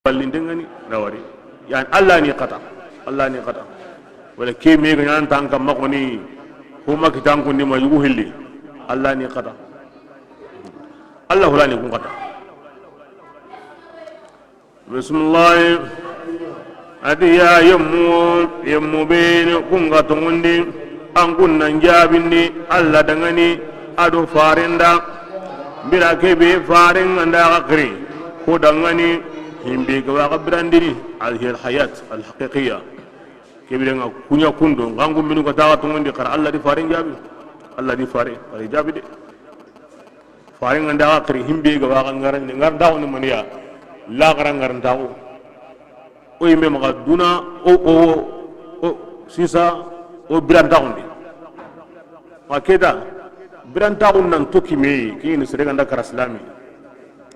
ballindengani nawari yani Allah ni qata wala ke me ga nan tan kam makoni huma kitan kun ni ma yugo hilli Allah ni qata Allah hula ni kun qata bismillah adiya yammu bin kun ga tongundi an kun nan jabindi Allah dangani ado farinda bira ke be farin anda akri ko dangani himbe ga wa brandini al hayat al haqiqiyya kebiranga kunya kundo ngangu minu ko tawa tongundi kar Allah di farin jabi Allah di farin ay jabi de farin anda akri himbe ga wa ngaran ngar daw ni maniya la ngaran taw o yimbe ma duna o sisa o birantaxundi ma keda birantaxun nan tokime kini sereganda kara silami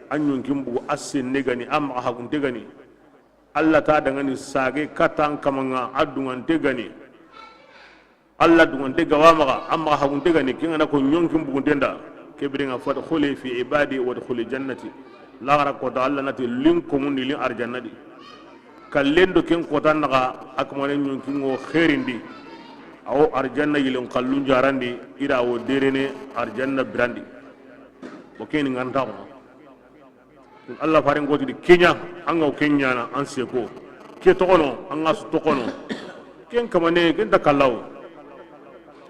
a ɲonkin bugu a senne gani a maxa hagunte gani allah ta dangani sage katan kamanga a dungante gani allah dungante gawa maxa a maxa hagunte gani kengana ko ɲonkin buguntenda kebirenga fadkhuli fi ibadi wadkhuli jannati laxara kota allah nati lin komundi lin arjannadi kallen do ken kota naxa a kamane ɲonkingo xerindi awo arjanna yilin kallun jarandi ira wo derene arjanna brandi o keni nganta ko Allah farin goti di kenya anga o kenya na an seko ke to kono anga su to kono ken kamane ken takallaw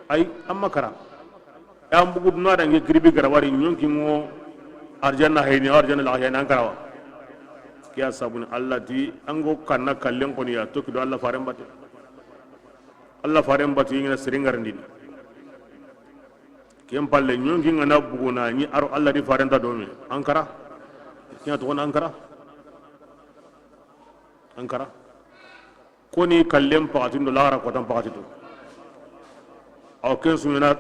ay amma kara am bugu na da ngi gribi garawari nyonki ngo arjanna hayni arjanna la hayna karawa kiya sabun Allah di ango kanna kallen ko ni ya to kido Allah farin batte Allah faren batu yingina seringar ndini kem palle nyongi ngana buguna ni aro Allah di faren ta domi ankara kiya to ankara koni kallem pakatin do lara ko tan pakatito aw ken sumina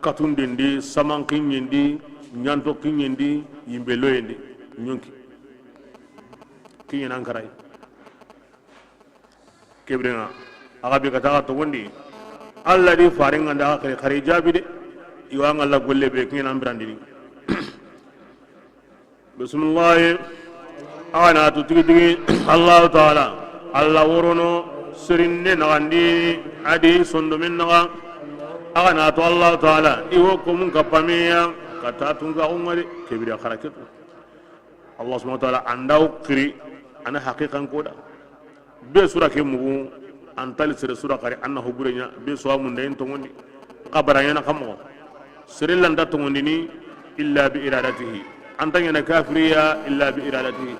katun dindi saman kinyindi nyanto kinyindi yimbe loyendi nyonki kinyana ankara kebrenga aga be kata to wondi Allah di faring anda kare kare jabi de iwa ngalla golle be kin am brandini bismillah ana to tigi Allah taala Allah worono sirinde nagandi adi sondo men naga ana to Allah taala iwo ko mun kapamiya kata tunga umari kebira kharaketu Allah subhanahu wa taala andau kiri ana haqiqan koda be sura ke mugu antali sere sura kare annahu burenya be so amun dayin to ngondi qabaranya na kamo sere landa to ngondi ni illa bi iradatihi antanya na kafiriya illa bi iradatihi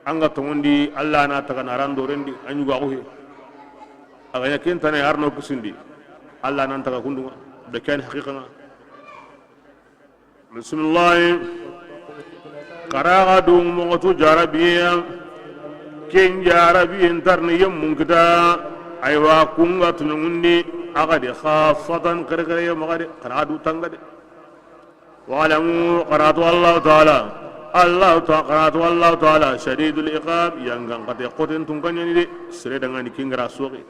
anga to ngondi Allah na taga narando rendi anyugo ahuhe aganya kentane arno kusindi Allah nan taga kundunga be kan haqiqa bismillah qara'a dum motu jarabiya ken jarabi intarni yemmun kita aywa kunga tunungundi agade khasatan karkare yamagade qaradu tangade wa'lamu qaratu Allah ta'ala shadidul iqab yangan qate qoten tungkanya ni de sere dangani kingra soqi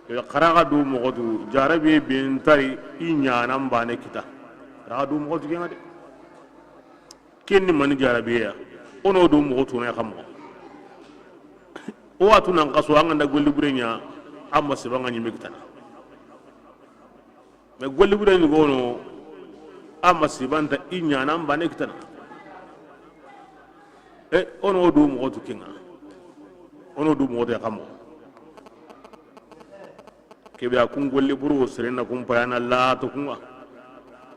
ya qaradu mogodu jarabi bintari inyana mbane kita qaradu mogodu ngade kenni man jarabiya ono do mogodu na xammo o watu nan kaso an da golli burenya amma se banga nyime kitana me golli burenya gono amma se banta inya nan bane kitana ono do mo to kinga ono do mo to kamo ke be akun golli buru serena kum payana la to kunga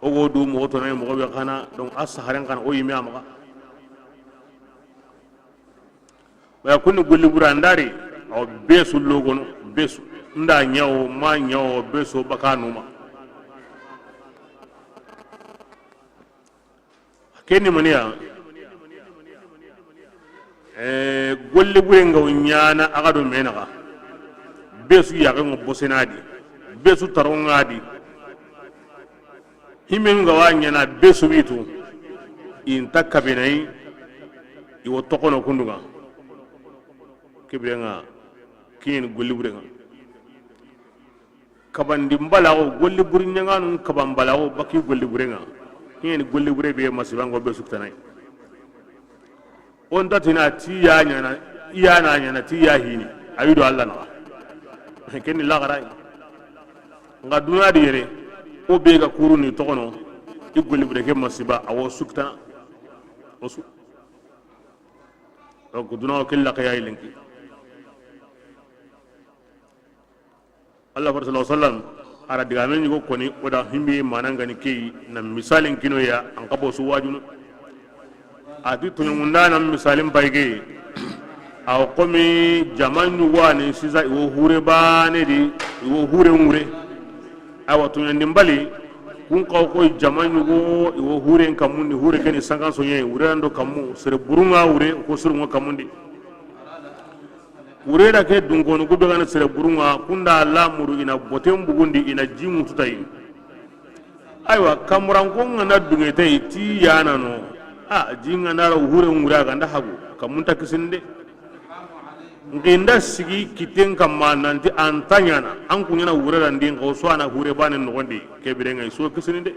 o go do mo to nay mo be kana donc asharan kan o yimi amaka wa kunni golli burandari aw besu logono besu nda nyawo ma nyawo besu bakanuma kenni maniya golli burenga nyana agado menaga besu yaga ngo bosenadi besu tarongadi himen ga wanyana besu bitu in takabinai iwo tokono kundunga kibrenga kin golli burenga kabandi mbalago golli burinya nganu kabambalago baki golli burenga kin golli bure be masibango be suktanai on tatina tiya nyana iya na nyana tiya hini ayido Allah na kenni lagara nga duna di yere o be ga kuru ni tokono igoli bude ke masiba awo sukta osu donc duna o kella kaya ilenki Allah sallallahu alaihi wasallam ara diga men yugo koni oda himbe mananga ni kei na misalin kino ya an kabo su wajunu ati tunyunda na misalin bayge aw komi jamanu wani siza iwo hure bane di iwo hure ngure awa tunyandi mbali kun kaw ko jamanu go iwo hure kamundi hure keni sangan sonye hure ando kamu sere burunga hure ko surunga kamundi hure da ke dungono gube gana sere burunga kunda lamuru ina botem bugundi ina jimu tutai aywa kamuran ko ngana dungete ti yana no jinga nara hure ngura ganda hagu kamunta kisinde nginda sigi kiten kamma nanti antanyana an kunyana hure randin ko so ana hure banen no gondi kebirenga so kisinde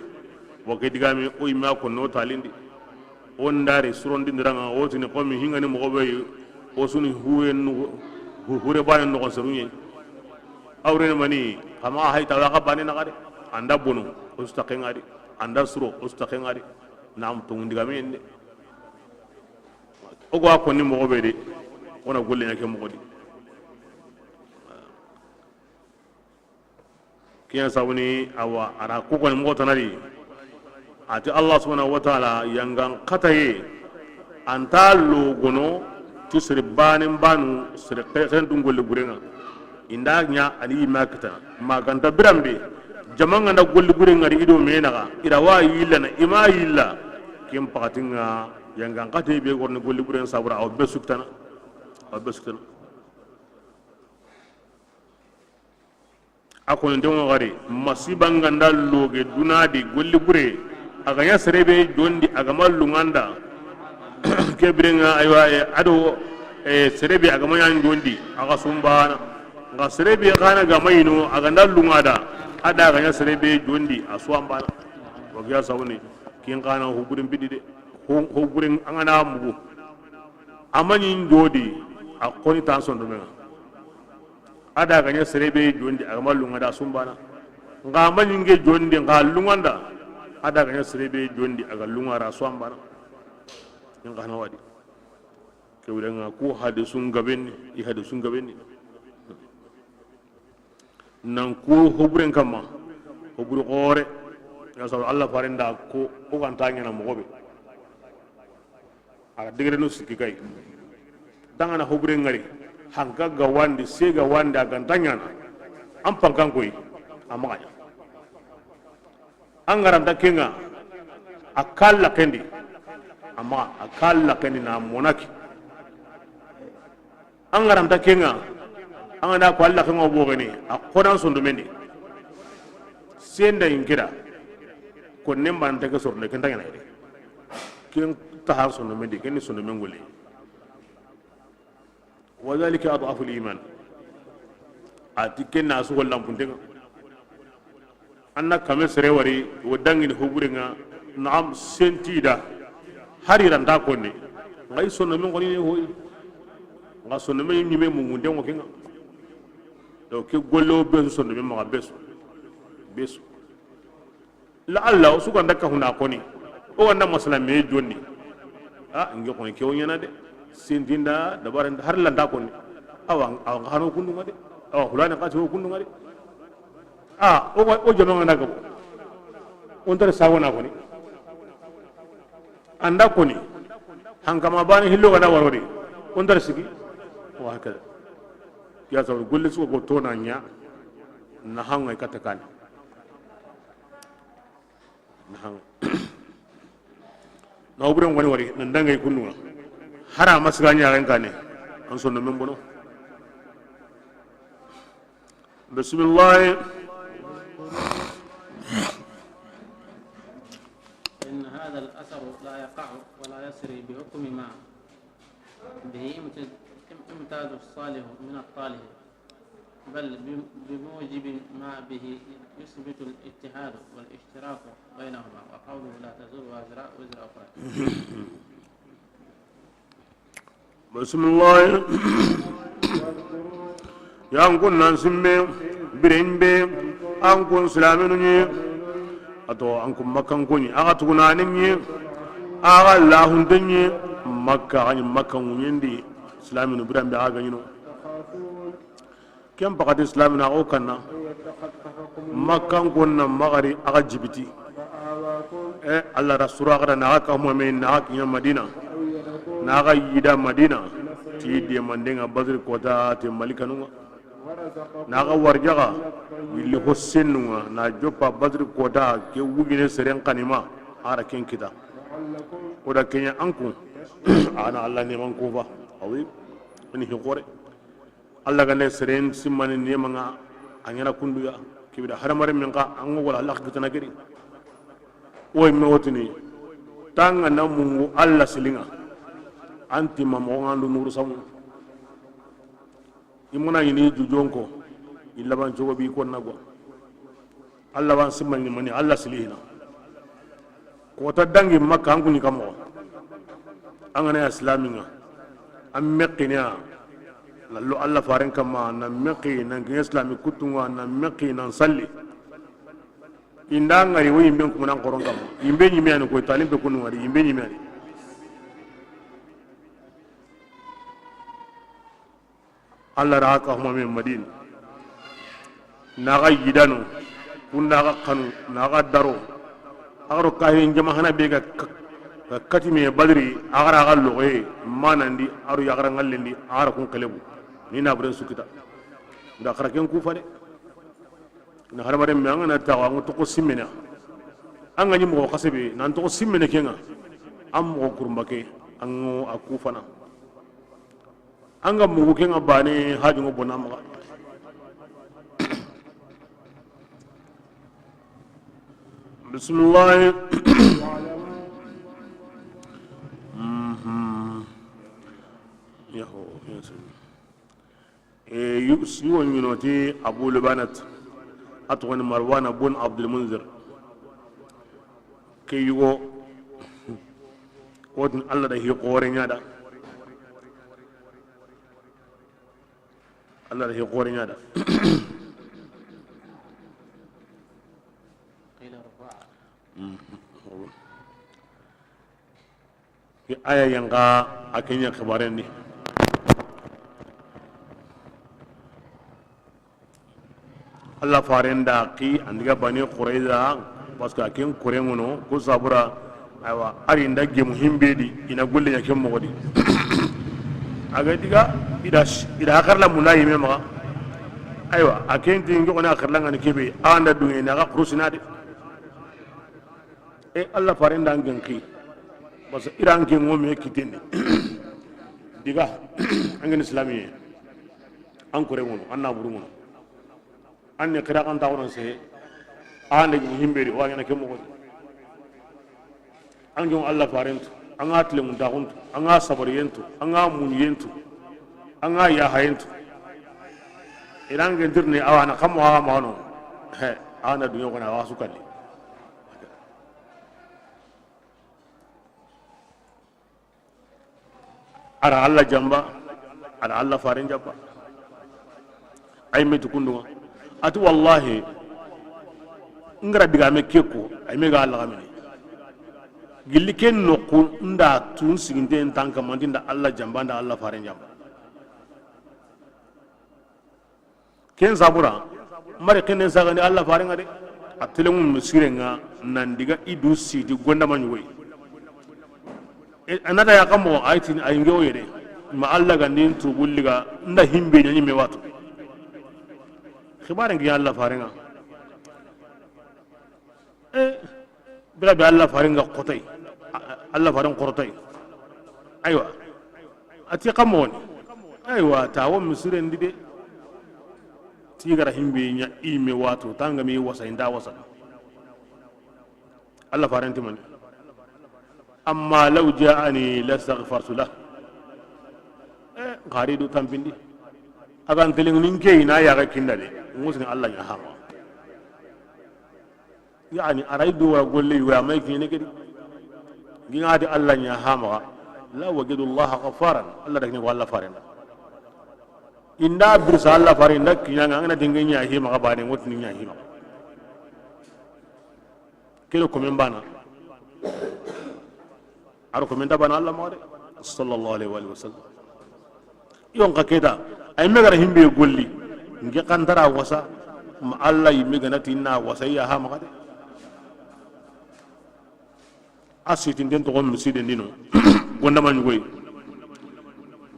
bo ke digami o imma ko no talindi on dare surondi ndiranga o tini ko mi hingani mo gobe o suni hure banen no gonserunye awrene mani kama hay tawa ka banen ngade anda bonu o stakengadi anda suro o stakengadi nam to ndigami ende o go ko ni mo gobe de wona golle nyake mo godi kiyan sawni awa ara ko ko mo tanari ati Allah subhanahu wa ta'ala yangan kataye anta lo gono tusri banin banu sire kan dungolle burenga inda nya ani makata maganta birambe jamanga na golle burenga ri ido menaga ira wa yilla na ima yilla kim patinga yangan kataye be gorno golle buren sabura aw besuktana akon ndemo gari masibanga ndalloge dunadi golli gure aganya serebe jondi agama lunganda kebrenga aywa ado serebe agama yan jondi aga sumbana nga serebe kana gamayino aganda lungada ada aganya serebe jondi aswambana wagya sawni kin kana huburin bidide huburin angana mugu amani jodi a koni tan son domenga ada ganya serebe jondi agama lunga da sumbana nga manyinge jondi nga lunganda ada ganya serebe jondi aga lunga ra sumbana nga na wadi ke wulenga ku hadisun gabenni I hadisun gabenni nan ku hobren kama hobru gore ya sa Allah farenda ko o kan tanya na mogobe aga digere no sikki kay dangana hobre ngari hanka gawandi sega wanda gantanya am pankan koy amanya angaram takenga akalla kendi amma akalla kendi na monaki angaram takenga angana ko alla kenga bogani akodan sondo mendi senda inkira ko nemba ntake sorne kentanya na ide ken tahar sondo mendi ken sondo mengoli وذلك أضعف الإيمان أتكلم ناسو ولا مبتدئ أنا كم سروري ودعني هبورنا نعم سنتيدا hari randa konni ngai sonno men ngoni hoy nga sonno men nyime mu munde ngo kinga do ke gollo be sonno men ma besu la Allah su ko ndaka huna koni o wanda masala me jonni ngi ko ke wonyana de sindinda dabar har landa konni awa hano kundu ngade awa hulana ka to kundu ngade o jama ngana ko on tar sawona koni anda koni hankama bani hillo gada warori on tar sigi wa haka ya so golle su ko to na nya na hanga katakani na hanga na obren wani wari nan dangay kundu hara masganya rankane an sonno men bono bismillah إن هذا الأثر لا يقع ولا يسري بحكم ما به امتاز الصالح من الطالح بل بموجب ما به يثبت الاتحاد والاشتراك بينهما وقوله لا تزور وزر أخرى bismillah yan kun nan simme birimbe an kun islaminu ni ato an kun makkan kuni aga tugunanin ni aga lahun danyi makka ani makkan wunyindi islaminu birambe aga yino kem pakati islamina o kanna makkan kunna magari aga jibiti Allah rasura kada na aka mu'min na aka yin madina na aka yida madina ti de mandenga badr kota te malikanu na aka warjaga willi hossenu na jopa badr kota ke wugine seren kanima ara ken kita oda kenya anku ana Allah ne man kufa awi ni hikore Allah ga ne seren simman ne manga anyana kunduya kibida haramare min ka an wala Allah kitana gari oy mewotini tanga na mungu Allah silinga anti mamonga lu nuru samu imuna yini jujonko ilaban jogo bi ko nagwa Allah wan simman ni mani Allah silihina ko ta dangi makka an kuni kamo an ne islaminga am meqina lallo Allah faran kama na meqina ngi islami kutunga na meqina salli inda ngari wo yimbe ko nan koron kam yimbe nyime an ko talimbe ko ngari yimbe nyime ani Allah raka huma min madina na ga yidano kunna ga kanu na ga daro agaro kahin jama hana be ga katime badri agara ga loye manandi aru yagara ngalendi ara kun kalebu ni na bren sukita nda kharaken ku fade na haramare me ngana tawa ngoto ko simena anga ni mo khasebe nan to ko simena kenga am mo kurbake ango akufana anga mu kenga bane haji ngo bonama bismillah yaho yusiwon yunoti abu lubanat atwani marwana bun abdul munzir ke yugo wodin Allah da hi qoren yada Allah da hi qoren yada ki aya yanga akenya khabaren ni Allah farenda ki andiga bani quraiza paska ken kurengono ko sabura aywa ari ndagge muhimbedi ina golle yake mogodi aga diga ida akarla munayi mema aywa akenti ngo na akarla ngani kebe anda dunge na ga krusinade e Allah farenda ngenki bas iran ke ngome kitende diga angen islamiye an kurengono anna burungono anne kira kan tawon se ande himberi wa ngana kemo anjo Allah farent anga tle mun dawuntu anga sabariyentu anga muniyentu anga ya hayentu iran gendirne awana kamo ha mano he ana dunyo kana wasu kalli ara Allah jamba ara Allah faren jamba ay metu kunduma atu wallahi ngara biga me keko ay me ga Allah gamini gilli ken nokku nda tun siginde en tanka mandinda Allah jamba nda Allah faren jamba ken zabura mari ken en sagani Allah faren ngade atelemu misirenga nandiga idu sidi gonda manyoy anada ya kamo aitin ayinge oyede ma Allah gandin tubulliga nda himbe nyi me watu khibaren gi Allah farenga bila bi Allah farenga qotay Allah faren qotay aywa ati kamon aywa tawo misire ndide tigara himbe nya ime watu tanga mi wasa inda wasa Allah faren timani amma law ja'ani lastaghfartu lahu qaridu tampindi agan teling ninke ina ya ga kindade musin Allah ya hawa yani araidu wa golli wa mai kine gidi gina di Allah ya hama la wajadu Allah ghafaran Allah dakni walla farenda inda birsa Allah farenda kinyanga ngana dingenya hi maka bane ngotni nya hi maka kilo komen bana aro komen da bana Allah mawde sallallahu alaihi wa sallam yon ka keda ay megara himbe golli nge kantara wasa ma Allah yi megana tinna wasa ya ha maka de asitin den to gom miside ndino gonda man goy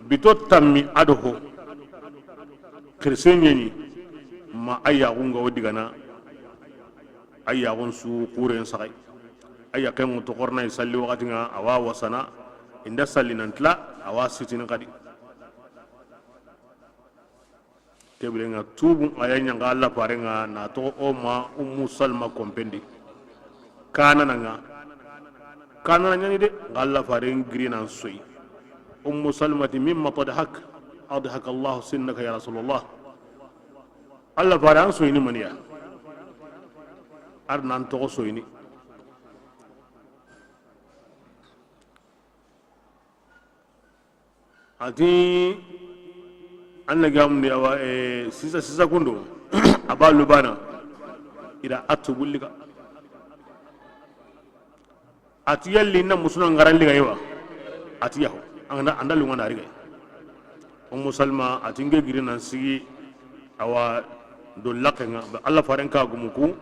bito tammi adoho krisenye ma aya gunga wodigana aya gun su kuren sakai aya kan to korna salli wakati nga awa wasana inda salli nantla awa sitin kadi tebule nga tubu ayanya nga Allah parenga na to o ma ummu salma kompendi kana nyani de Allah faren grina soyi ummu salmati mimma tadhak adhak Allah sinnaka ya rasulullah Allah faren soyi ni maniya arnan to soyi ni ati anna gamni awa sisa kundo abalu bana ida atubulika ati yalli na musuna ngaran liga yawa ati yaho anda lunga na riga ummu salma ati nge giri nan sigi awa do lakenga Allah faren ka gumuku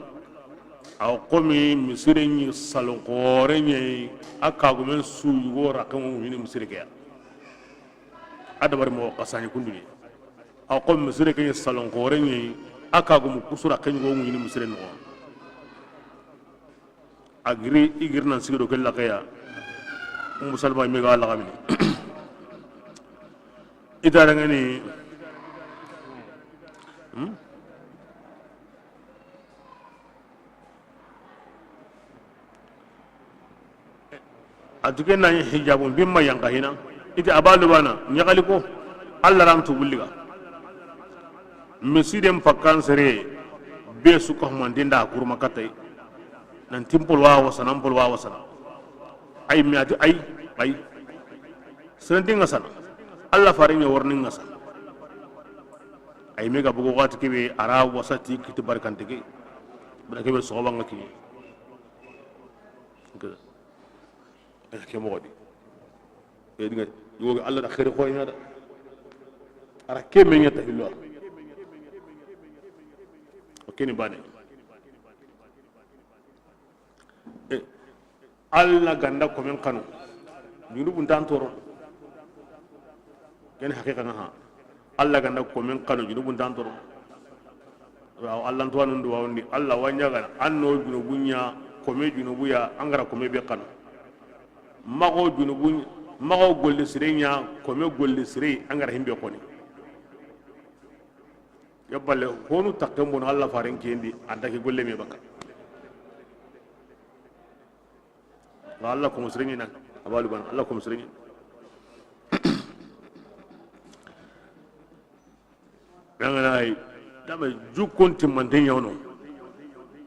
aw qomi misirenyi salon qorenye aka gumen su yugo rakamu ni misireke adabar mo qasani kunduni aw qomi misireke salon qorenye aka gumu kusura kanyo ni misiren no agri igir nan sigido kella kaya musalma mi ga Allah gamini idara ngani atuke na hijabun bimma yankahina ite abalu bana nyagali ko Allah ram to bulliga mesidem fakkan sere be su ko mandinda kurma katay nan timpol wa wasana pol wa wasana ay miati ay sendi ngasana Allah faringa warni ngasana ay mega bugo wati kebe ara wasati kiti barkante ke bada kebe soba ngaki ke modi dinga yoga Allah da khair khoyna da ara ke menyata hilwa okeni bane Allah ganda ko men kanu juru buntan toro ken hakika ha Allah ganda ko men kanu juru buntan toro wa Allah to anu do woni Allah wanya gana anno junu bunya ko me junu buya angara ko me be kanu mago junu bunya mago golle sirenya ko me golle sire angara himbe ko ni yaballe honu takembo Allah faren kendi andake golle me baka Allah ko musrimin nan abalu ban Allah ko musrimin yana ay dama jukon timmanten yawno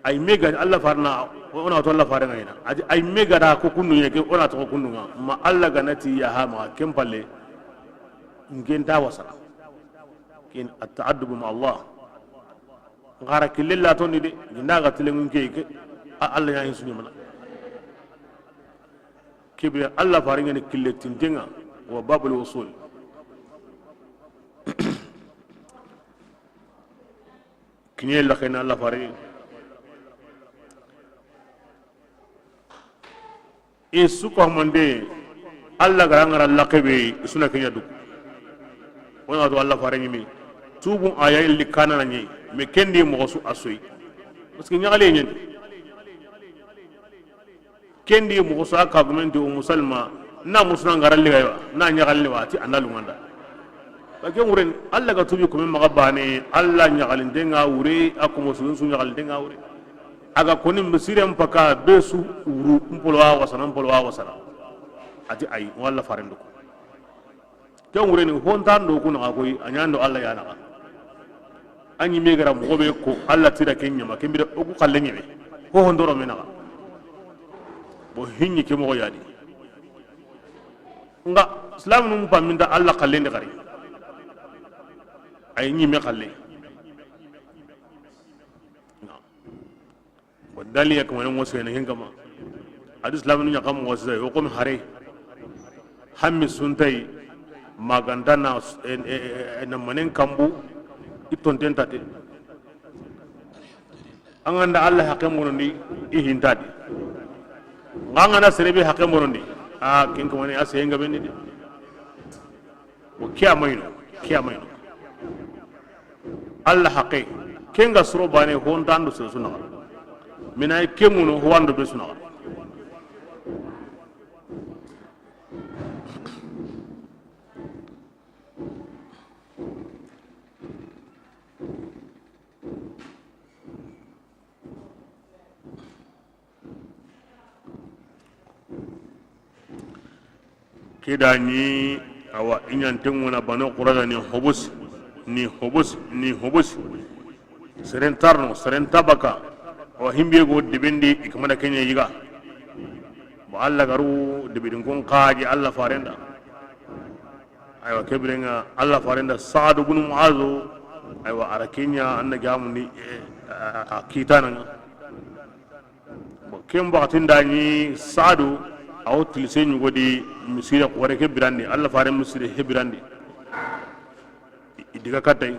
ay mega Allah farna ona to Allah farna ina ay mega da ko kunnu ne ke ona to ko kunnu ma Allah ganati ya ha ma kempalle ngen da wasa kin at-ta'addub ma Allah ngara kililla to ni de ndaga tilengun ke Allah ya yin sunni mana kibri Allah faringa ni killetin dinga wa babul usul kinye la khayna Allah faringa isu ko mande Allah garangara laqabe isuna kenya duk wana to Allah faringa mi tubu ayay li kanana ni me kendi mo su asoy parce que nyagale nyen kendi mo so aka gumenti o musalma na musuna ngaral liga na nyagal ni wati analu nganda bagen wuren Allah ga tubi ko men magabane Allah nyagal ndenga wure akumo su nyagal ndenga wure aga koni misire mpaka besu uru mpolwa wasana ati ay walla farendo ko ken wuren hontando kuna akoy anyando Allah ya naka anyi megara mo gobe ko Allah tira kenya ma kembira ogu kallenye ho hondoro menaka bo hinni ke mo yadi nga islam num paminda Allah kallende gari ay ñime kalle wadali yak man mo sene hen kama adi islam nu nyakam mo sai ko mi hare hammi suntai maganda na na manen kambu iton tentate anganda Allah hakem monondi ihintadi ngana serebe hakem monondi kin ko woni ase nga benni o kiamayno Allah haqe kenga suro bane hontandu se sunna minay kemuno wando be sunna kida ni awa inyanten wona bano qurada ni hobus seren tarno seren tabaka wa himbe go dibendi ikmada kenya yiga bo Allah garu dibidin kon kaaji Allah farenda aywa kebrenga Allah farenda Sa'd ibn Mu'adh aywa ara kenya anna jamuni kitana bo kemba tindani Sa'd aw tilsen godi misira qore ke birandi Allah fare misira he birandi diga katay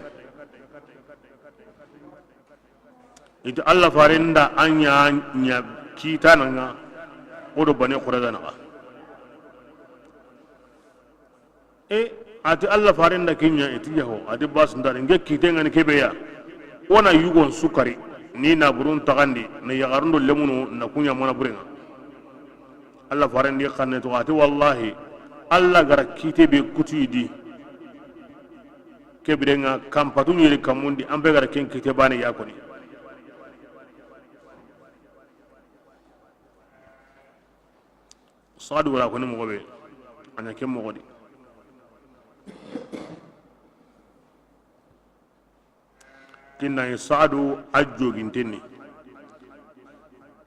ita Allah fare nda anya nya kitana nga odo bane qurada na ati Allah fare nda kenya itiyaho adi bas nda nge kitenga ni kebeya ona yugon sukari ni na burun tagandi na yagarundo lemuno na kunya mona burenga Allah faran di kanne to ati wallahi Allah gara kite be kutidi kebirenga kampatu nyiri kamundi ambe gara ken kite bane yakoni Sa'd wala ko ni mo be anya kem mo godi tinna Sa'd ajjo gintenni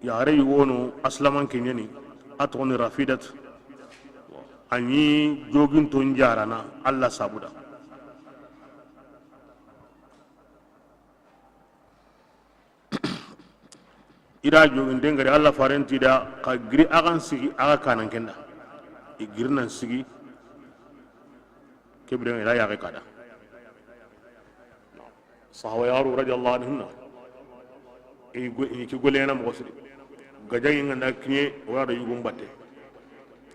ya re wono aslaman kenyani atoni rafidat ani jogin ton jarana Allah sabuda ira jogin dengare Allah farenti da ka giri agan sigi aga kanan kenda igirnan sigi kibren ila ya kada sahaba yaru radiyallahu anhu ki golena mo sidi gajayi nganda kinye wada yugum batte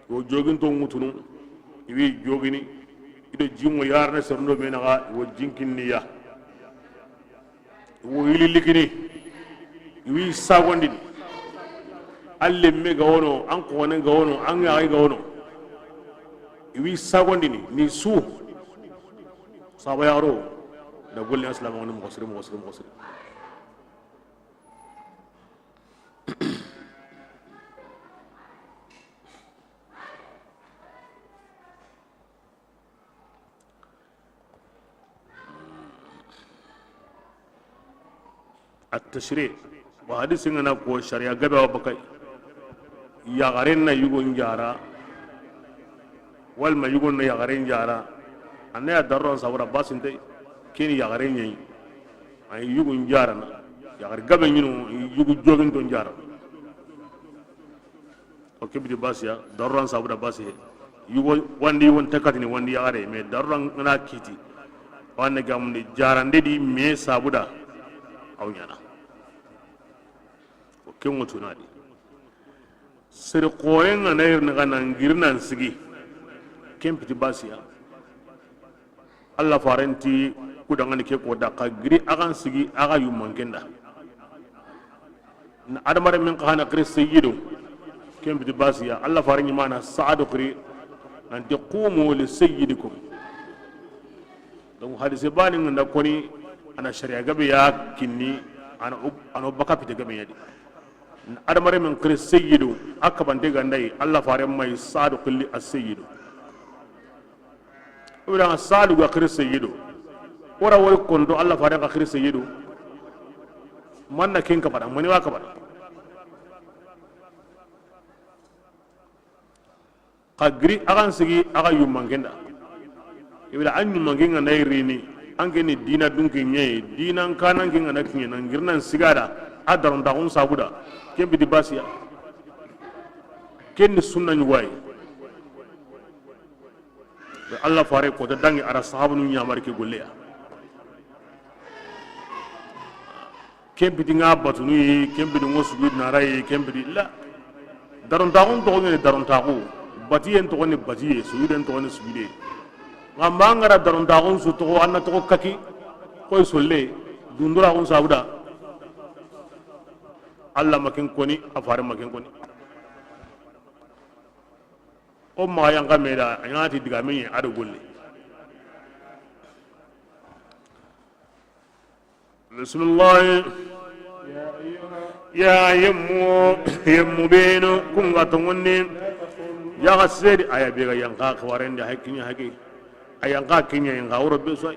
wo jogin to mutunu iwi jogini ido jimo yarna serndo menaga wo jinkinni ya wo ililikini iwi sagondini alle me gawono an ko wonen gawono an yaay gawono iwi sagondini ni su sahaba yaro da golle aslamu on muslim التشريع وحديث إننا كو شريعة قبل وبكي يغارين يقول جارا والما يقول يغارين جارا أنا أدرون سورة باس إنتي كيني يغارين يي أي يقول جارا يغار قبل ينو يقول جوجين تون جارا أوكي بدي باس يا درون سورة باس هي يقول واندي تكاتني واندي يغاري مي درون أنا كيتي وانا قامني جارا ندي مي سابودا أو يانا ken wotunadi sere qorenga na yirna kana ngirnan sigi ken piti basiya Allah farenti kudangani ke ko da ka giri agan sigi aga yumman kenda na adamare min kana kri sayyidu ken piti basiya Allah farenni mana Sa'd kri an taqumu li sayyidikum donc hadise bani nganda koni ana sharia gabe ya kinni ana baka piti gabe yadi adamare min kiri sayyidu akaban de gandai Allah fare mai Sa'd kulli as-sayyidu ura Sa'd ga kiri sayyidu ora wai kondo Allah fare ga kiri sayyidu manna kin ka fada mani wa ka fada qagri agan sigi aga yumangenda ibila an yumangenga na irini anke ni dina dunke nye dina kanan kenga na kinye nan girnan sigada adaron da on sabuda kembi di basiya ken sunna nyuwai Allah fare ko da dangi ara sahabu nu nyamar ke golleya kembi di ngabatu ni kembi di ngosu na rai kembi di la daron da on to ne daron ta ko batiyen to ne batiye suuden to ne suude ngamba ngara daron ta on su to anna to kaki koy solle dundura on sabuda Allah makin koni afare makin koni o ma yang kamera ngati diga men ado golle bismillah ya yemmu beno kunga tongonni ya gasedi aya bega yang ka kwarende hakinya haki ayang ka kinya yang ka uro besoi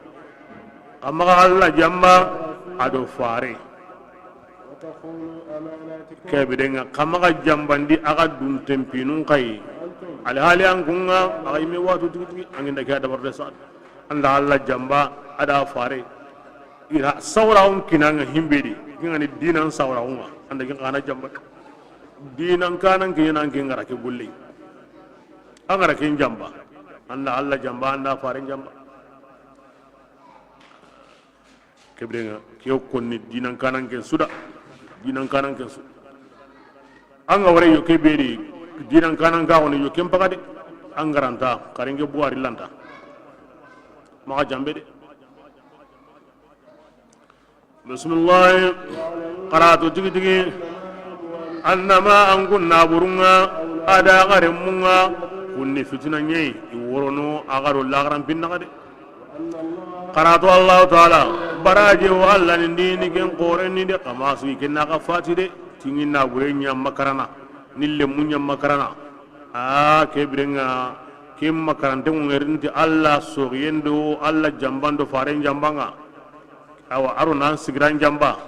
amma Allah jamba ado fare kebidenga kamaga jambandi aga dun tempinun kai alhali an kunga ay me watu tigi anginda ka da barde sa anda Allah jamba ada fare ira sawraun kinanga himbedi ngani dinan sawraunga anda kana jamba dinan kanan kinan ngara ke gulle angara ke jamba anda Allah jamba anda fare jamba kebidenga kiyo konni dinan kanan ke suda dinan kanan ke su anga wore yo keberi dinan kanan ga woni yo kempaga de angaranta karenge buari lanta maka jambe de bismillah qaratu tigi annama angunna burunga ada garemunga kunni fitina nyei iworono agaro lagaran pinnaga de qaratu Allah taala baraje wa Allah ndini ken qoreni de kamasu ikenna ka fatide tingina burenya makarana nille munya makarana kebrenga kim makarante ngerinti Allah sogiyendo Allah jambando faren jambanga awa aruna sigran jamba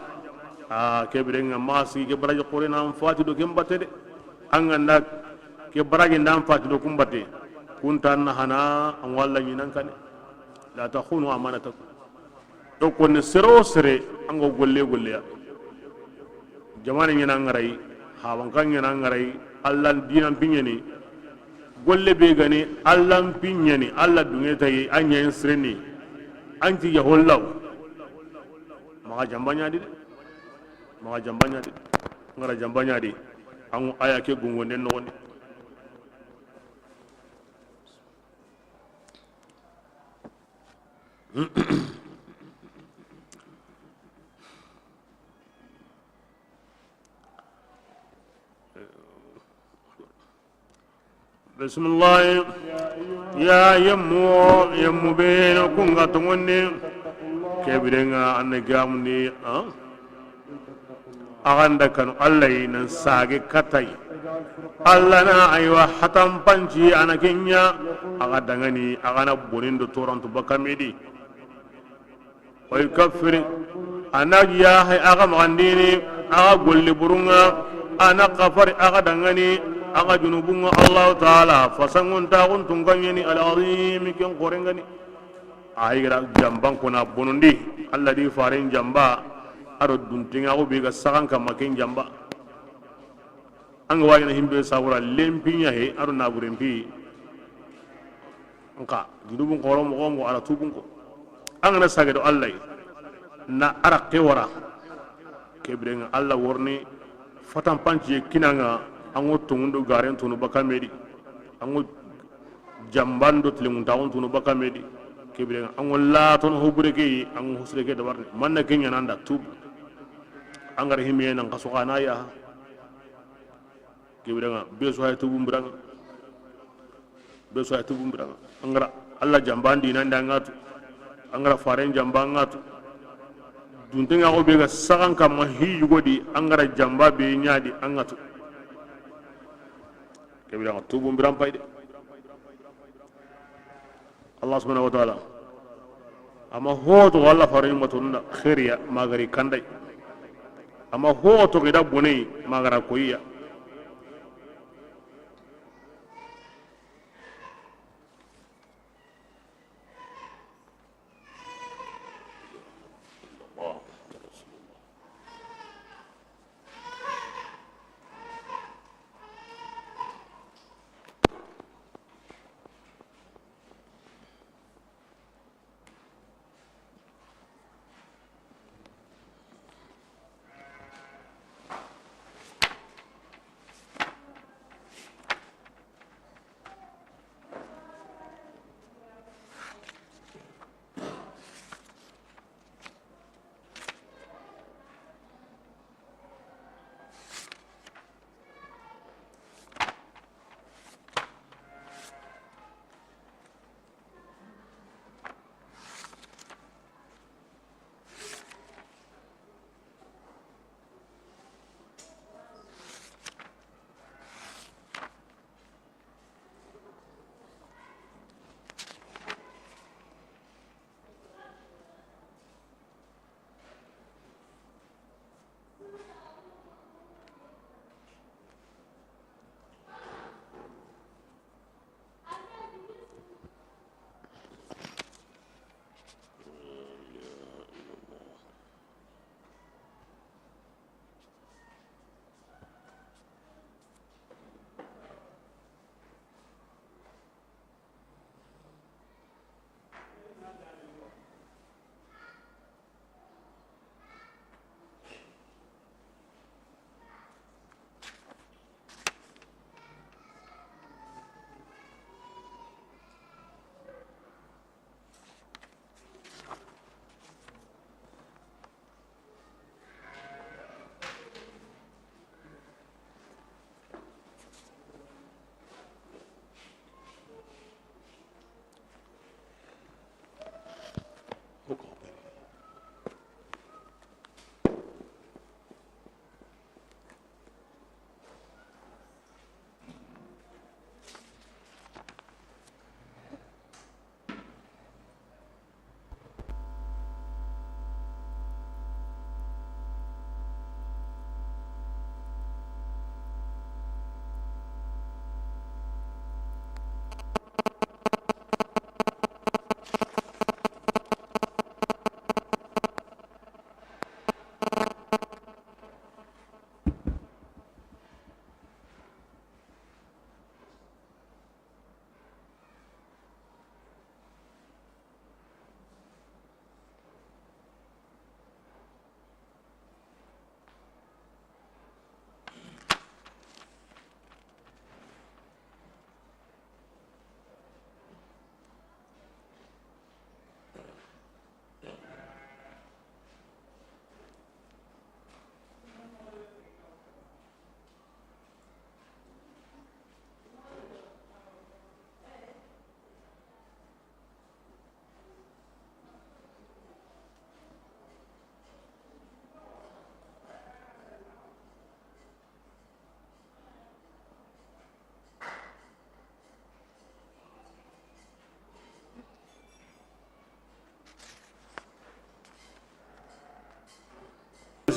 kebrenga masi ke baraje qorena am fatido kembate de anganda ke baraje ndam fatido kumbate kuntan hana an walla nyinan kane la takhunu amanatakum to kon sero sere ango golle ya jamana nyina ngarai hawan kan nyina ngarai Allah dinan pinyeni golle be gani Allah pinyeni Allah dunge tayi anya sireni anti ya hollaw ma jambanya di ngara jambanya di an aya ke gungonde no woni bismillah ya yemmu beno kunga tongonni kebirenga anne gamni aganda kanu Allah nan sage katai Allah na aywa hatam panci anakenya aga dangani agana bonindo toranto bakamedi wa yukaffir anagiya hay aga magandini aga golli burunga ana qafar aga dangani aga junubunga Allah taala fasangun taun tunganyani al-azim ken qorengani ayira jambang kona bonundi Allah di farin jamba aro duntinga ko biga sakan kam makin jamba anga wayna himbe sawra lempinya he aro na burempi anka junubun qorom ko ala tubun ko angana sagado Allah na araqe wara kebrenga Allah worni fatam panci kinanga ango tungundo garen tunu bakamedi ango jambando tlimuntaun tunu bakamedi kebrenga ango laton hobureke ango husreke dabarni manna kenya nanda tub angara himiye nan kasukana ya kebrenga beso hay tubum branga angara Allah jambandi nanda ngatu angara faren jambangatu duntenga ko be ga sakan kam hi yugodi angara jamba be nyaadi angatu kebira tubu mbiram payde Allah subhanahu wa ta'ala ama hoto walla farin matunda khairiya magari kandai ama hoto gida bonai magara koyiya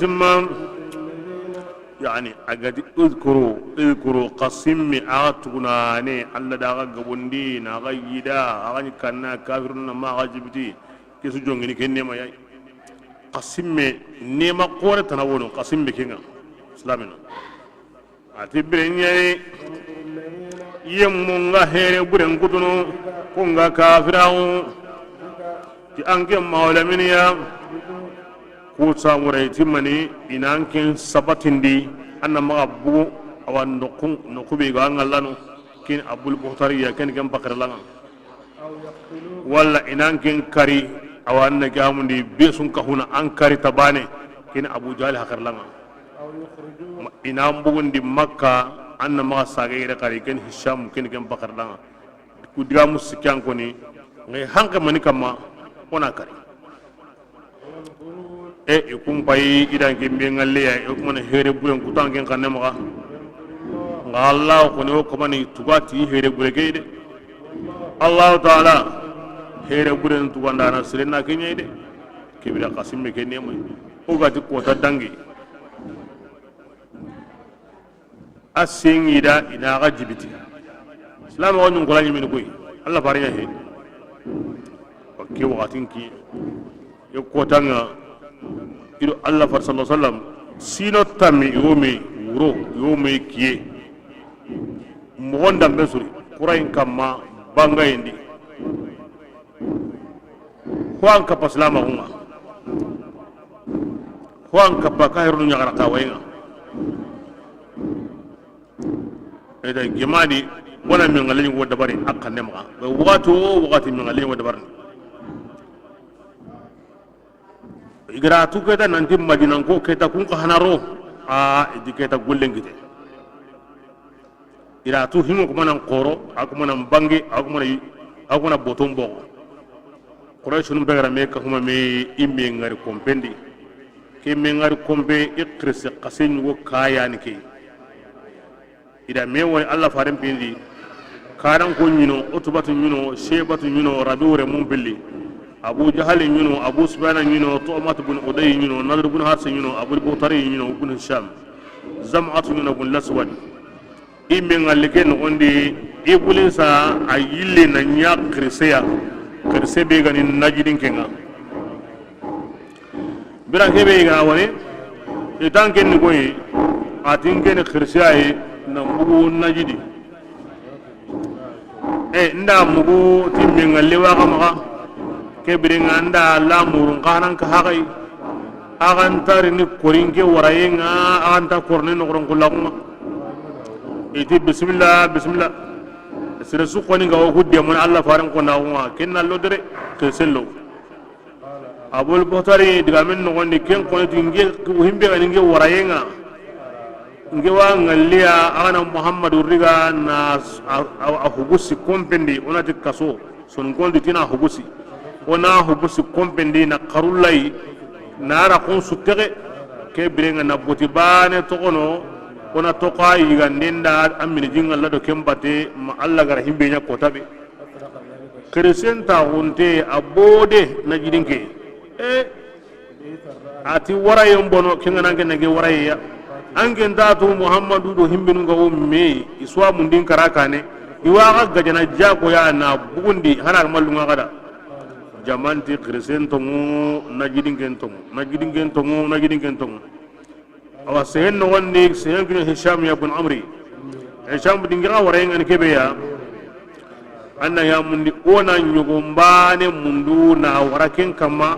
simma yani agadi اذكروا قسم اغتغناني الله دا غبوندي نا غيدا اغني كنا كافرون ما غجبتي كيسو جونغني كني ما ياي قسم نيما قوره تناولو قسم بكينا اسلامنا اتبرني يمونغا هيري برن كوتونو كونغا كافراو ti anke mawlaminiya kusa murai timani inanken sabatindi anna maga bugu awan nokubi ga ngallano kin abul buhtariya ken gam bakralanga walla inanken kari awan na gamundi besun kahuna an kari tabane kin abu jahl hakarlanga inam bugundi makka anna maga sagayre kari ken hisham ken gam bakralanga kudiga musikyan koni ngai hanka mani kama ona kari ikum pai idan ke mengalle ya ikum na here buren kutangen kanne maka nga Allah ko ne ko mani tugati here bure geede Allah taala here buren tuganda na sirena kenye de kibira qasim me kenye mo o gati ko ta dangi asin ida ina ga jibiti islam wa nyun kolani min koy Allah fariya he ke wakatin ki yo kotanga ido Allah far sallallahu alaihi wasallam sino tammi yomi kiye mogonda mesuri kurain kamma banga indi huan ka paslama hunga huan ka pakairu nyagara kawainga eda gemani wala min ngalin wo dabari akane ma wakati min ngalin wo dabari igara tu keta nanti majinan ko keta kun ka hanaro idi keta gullen gite ira tu himo ko manan qoro aku manan bangi aku mana boton bo quraish num begara me ka huma me imme ngari kompendi ke me ngari kombe ikrisi qasin wo kaya ni ke ida me woni Allah faram pindi karan ko nyino otubatu nyino shebatu nyino radure mum billi abu jahal nyino abu sufyan nyino tu'mat ibn uday nyino nadr ibn haris nyino abu bukhari nyino ibn hisham zam'at nyino ibn laswad imme ngalike no ondi ibulisa ayille na nya kirse be ganin najidin kenga biran kebe ga woni itan ken ni koyi atin ken kirse ay na mugu najidi nda mugu timme ngalle wa kama kebiringa nda lamurun kanan ka hakai agan tari ni koringe warayenga agan ta korne no koron kulakuma iti bismillah sira su koni ga hudde mon Allah faran ko na wa kenna lo dere ke sello abul buhtari diga men no gondi ken ko tinge himbe ga ninge warayenga nge wa ngalliya ana muhammadu riga na hubusi kompendi onati kaso son gondi tina hubusi ona hubusi kompendi na karullai nara kon sutere ke birenga na botibane tokono ona toqa yigandenda amini jinga lado kembate ma Allah gar himbe nya kotabe kresenta wonte abode na jidinke ati waraye mbono kinga nange nage waraye ya ange ndatu muhammadu do himbinu ngawo me iswa mundin karakane iwaga gajana jako ya na bugundi hanar mallunga kada jamanti kresento mu najidingen tongu awa sehen no wonni sehen bin hisham ya ibn amri hisham dingira waraye ngani kebeya anna ya mundi ona nyugombane mundu na waraken kama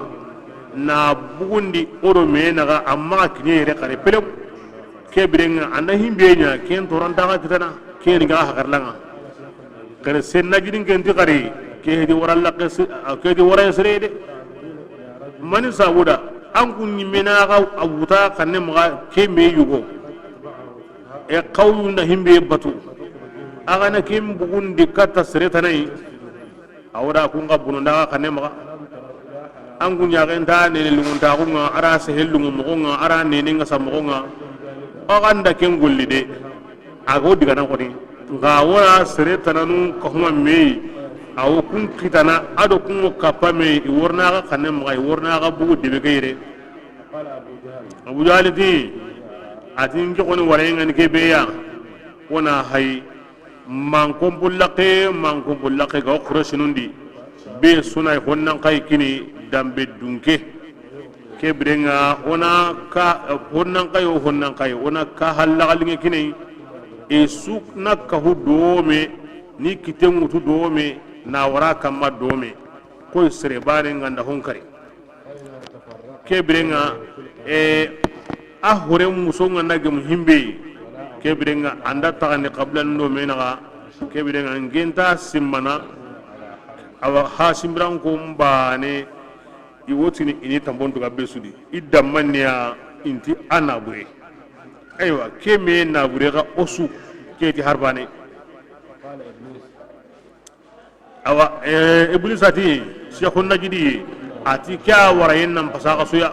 na bugundi oro me naga amma kinere kare pelem kebirenga anda himbenya ken toranta ga kitana ken ga hakarlanga kare sen najidin ken ti kare ke di waralla ke di waray srede mani sabuda an kunni mena ga abuta kanne ma ke me yugo qawlu na himbe batu aga na kim bugundi kata sretanai awda kun ga bununda kanne ma an kunya ga nda ne lungunta kunga ara sehellungu mo kunga ara ne ninga samonga aganda ken gollide ago diga na kodi nga wala sere tananu ko huma me aw kun kitana ado kun kapame i worna ga kanem ga worna ga bugu dibe geere abu jahal ti atin ke koni warayen ke beya wana hay man kombullake ga qurashinundi be sunay honnan kay kini dambe dunke ke brenga ona ka honnan kay ona ka halalinge kini e suk nakka hudome ni kitemu tu dome na wara kamma dome ko sere bare nganda honkare ke brenga a hore muso ngana gem himbe ke brenga anda tagani qabla ndo menaga ke brenga ngenta simmana awa hasimbran ko mbane i wotini ini tambon to gabbe sudi idda manya inti anabure aywa ke me nabure ga osu ke ti harbane awa iblis ati sheikhun najidi ati kya warayen nan fasaka suya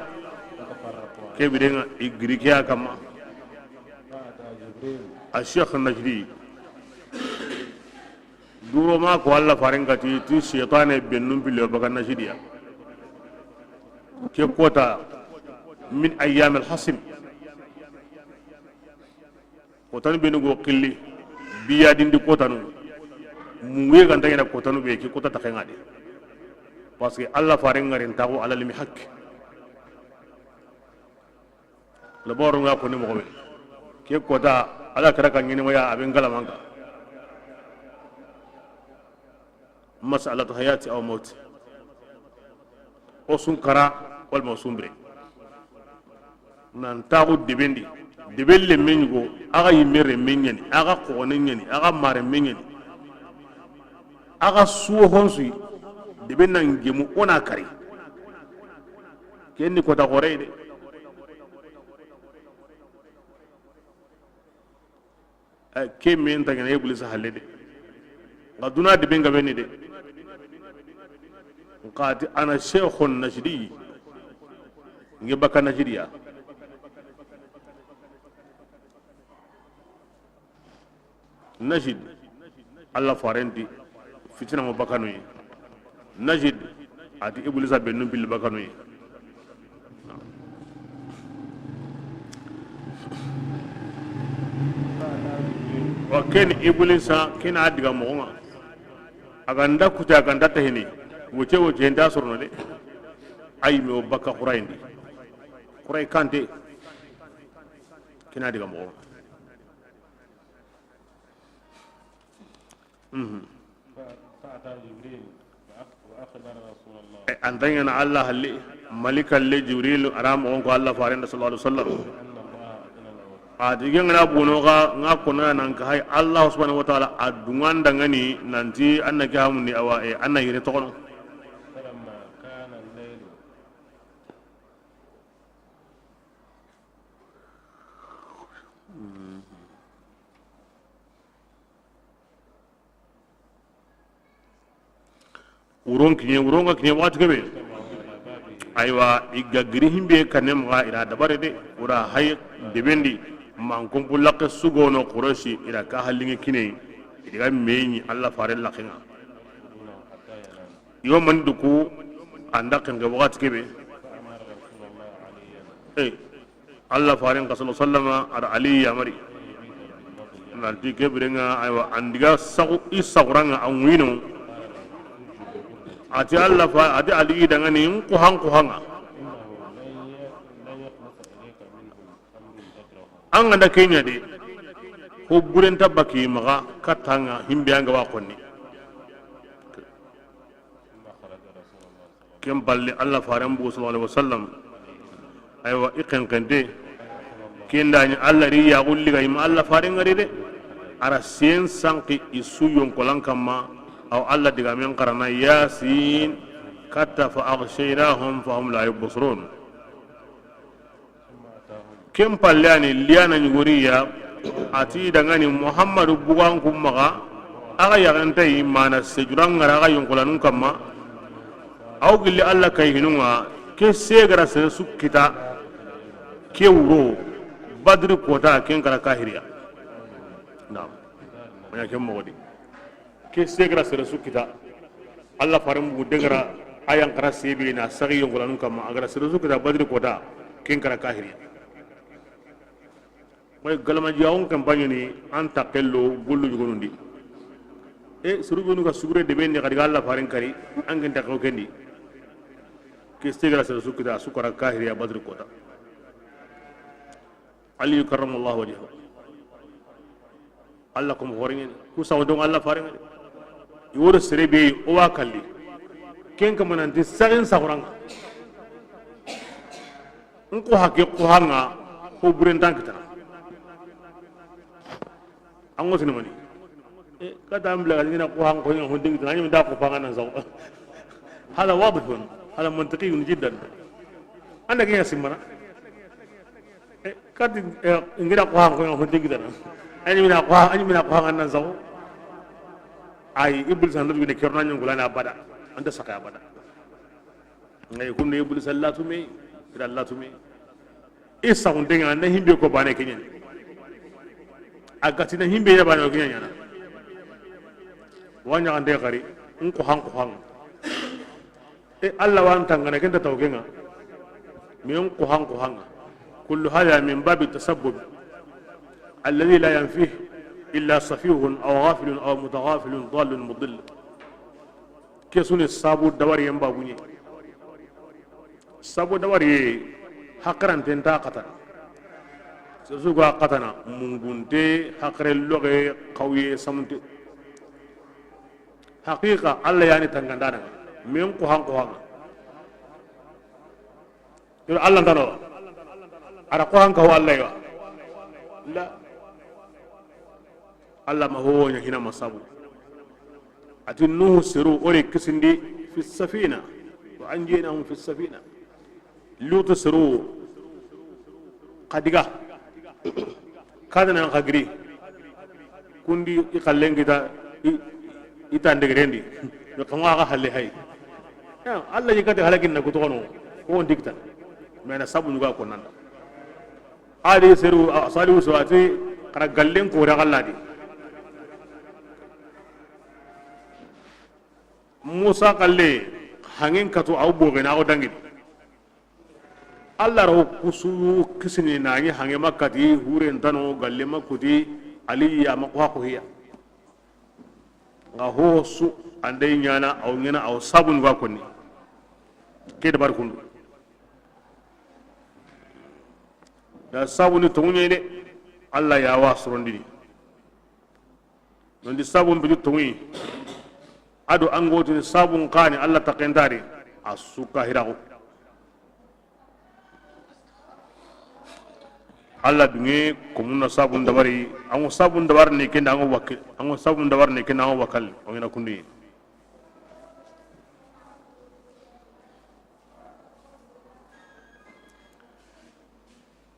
ke bidenga igrikiya kama a sheikh najidi duro ma ko alla farenga ti shaytane bennum bille baga najidiya ke kota min ayyam al hasim kotanu benu go qilli biya dindi kotanu muwe ganta ina kotanu be ki kota ta ngade parce que alla farenga ren tawo ala limi hak la boru nga ko ni mo ke kota ala karaka ngini mo ya abin galamanga mas'alatu hayati aw maut o sun kara wal mawsumbre nan tawo dibendi dibelle mengo aga yimere menyani aga ko nyani aga mare menyani aga suwo honsu dibenna ngemu ona kari kenni kota gore de ke men tagena iblis halle de ngaduna dibenga beni de qati ana sheikhun najdi ngi baka najdiya najid alla farendi fitina mo bakanu yi najid ati iblisa bennu bil bakanu yi wa ken iblisa kina adiga mo nga aganda kuta aganda tahini woce nda sorno de ay me bakka qurayndi quray kante kina adiga mo أنتين الله اللي ملك اللي جبريل أرام أونك الله فارين صلى الله عليه وسلم أديكين نابونوغا ناكونا نانكهاي الله سبحانه وتعالى أدوان دعاني نانتي أنا كهامني أو أنا يريتون uronga kinye wat kebe aywa igagri himbe kanem ga ira dabare de ura hay debendi man ko bulaka sugono qurashi ira ka halinge kine idiga meñi alla fare la xinga yo man duku anda kan ga wat kebe alla fare ga sallallahu alaihi wasallam ar ali ya mari nanti kebre nga aywa andiga sagu isaguranga anwino ati alla fa ati ali dangani ko hanga an da kenya de ko buren tabaki maga katanga himbe anga wa konni kem balli alla faran bu sallallahu alaihi wasallam aywa iqan kande kenda ni alla riya ulli ga ima alla faran ngari de ara sen sanki isuyon kolankama أو الله دعامين قرنا ياسين كتا فأغشيناهم فهم لا يبصرون كم بالياني ليانا نقوليا أتي دعاني محمد بوان كمغا أغا يغنتي ما نسجران غرا ينقلانون كما أو قل الله كيهنوا كسيغرا سنسوك كتا كيورو بدر كوتا كين كرا كاهريا نعم ما يكيم مغدي ke segra sere sukita alla faram bu degra ayan kara sebi na sagi yongolanun kama agara sere sukita badri kota ken kara kahiri moy galama jawon campagne ni anta kello gollu jugonundi e surugonu ka sugure de ben ni kadi Allah farin kari angin ta ko kendi ke stigara sa sukida sukara kahiri ya badr kota ali karramallahu wajhahu Allah kum horingen ku sawdon Allah farin yoro serebe o wakalli ken kamananti sagin sakuranga nko hakke ko hanga ko burentan kitana ango sinamani kata ambla ngina ko hang ko ngi ding tan nyum da ko pangana saw hada wadih hada mantiqi jiddan anda kinya simana kat ngira ko hang ko ngi ding tan ani mina ko hang nan saw ay iblis an nabi ne kerna nyum gulana abada anda saka abada ngay kunde iblis sallatu me ila allatu me isa hundinga na himbe ko bane kenya agati na himbe ya bane kenya na wanya ande gari nko hang e alla wan tangana kenda tawgenga mi nko hang kullu hada min bab tasabbub alladhi la yanfih illa safihun aw ghafilun aw mutaghafilun dallun mudill kesuni sabu dawari yamba bunyi sabu dawari hakaran tenta qatan suga qatana mungunte hakre loge qawiye samte haqiqa alla yani tangandana men ko hanko hanga yo alla ndano ara ko hanka ho alla yo la alla ma ho nya hina masabu atinnu siru ore kisindi fi safina wa anjinahum fi safina lutu siru qadiga kadana khagri kundi ikallengita ita ndegerendi no kanga ga halle hay ya Allah yikati halakin na kutono ko ndikta mena sabu nyuga ko nanda adi seru salihu suwati kara gallen ko ra galladi Musa kalle hangin katu au bogena o dangi Allah ro kusu kisini nani hange makati hure ntano galle makuti ali ya makwa ko hiya nga ho su ande nyana aw ngena aw sabun ga konni ke da bar kundu da sabun to munye de Allah ya wa surondi non di sabun bi to wi ado angoto sabun kani Allah taqendari asuka hirago Allah dunge komuna sabun dabari ango sabun dabar ne kenda ango wakil ango sabun dabar ne kenda ango wakal ongena kundi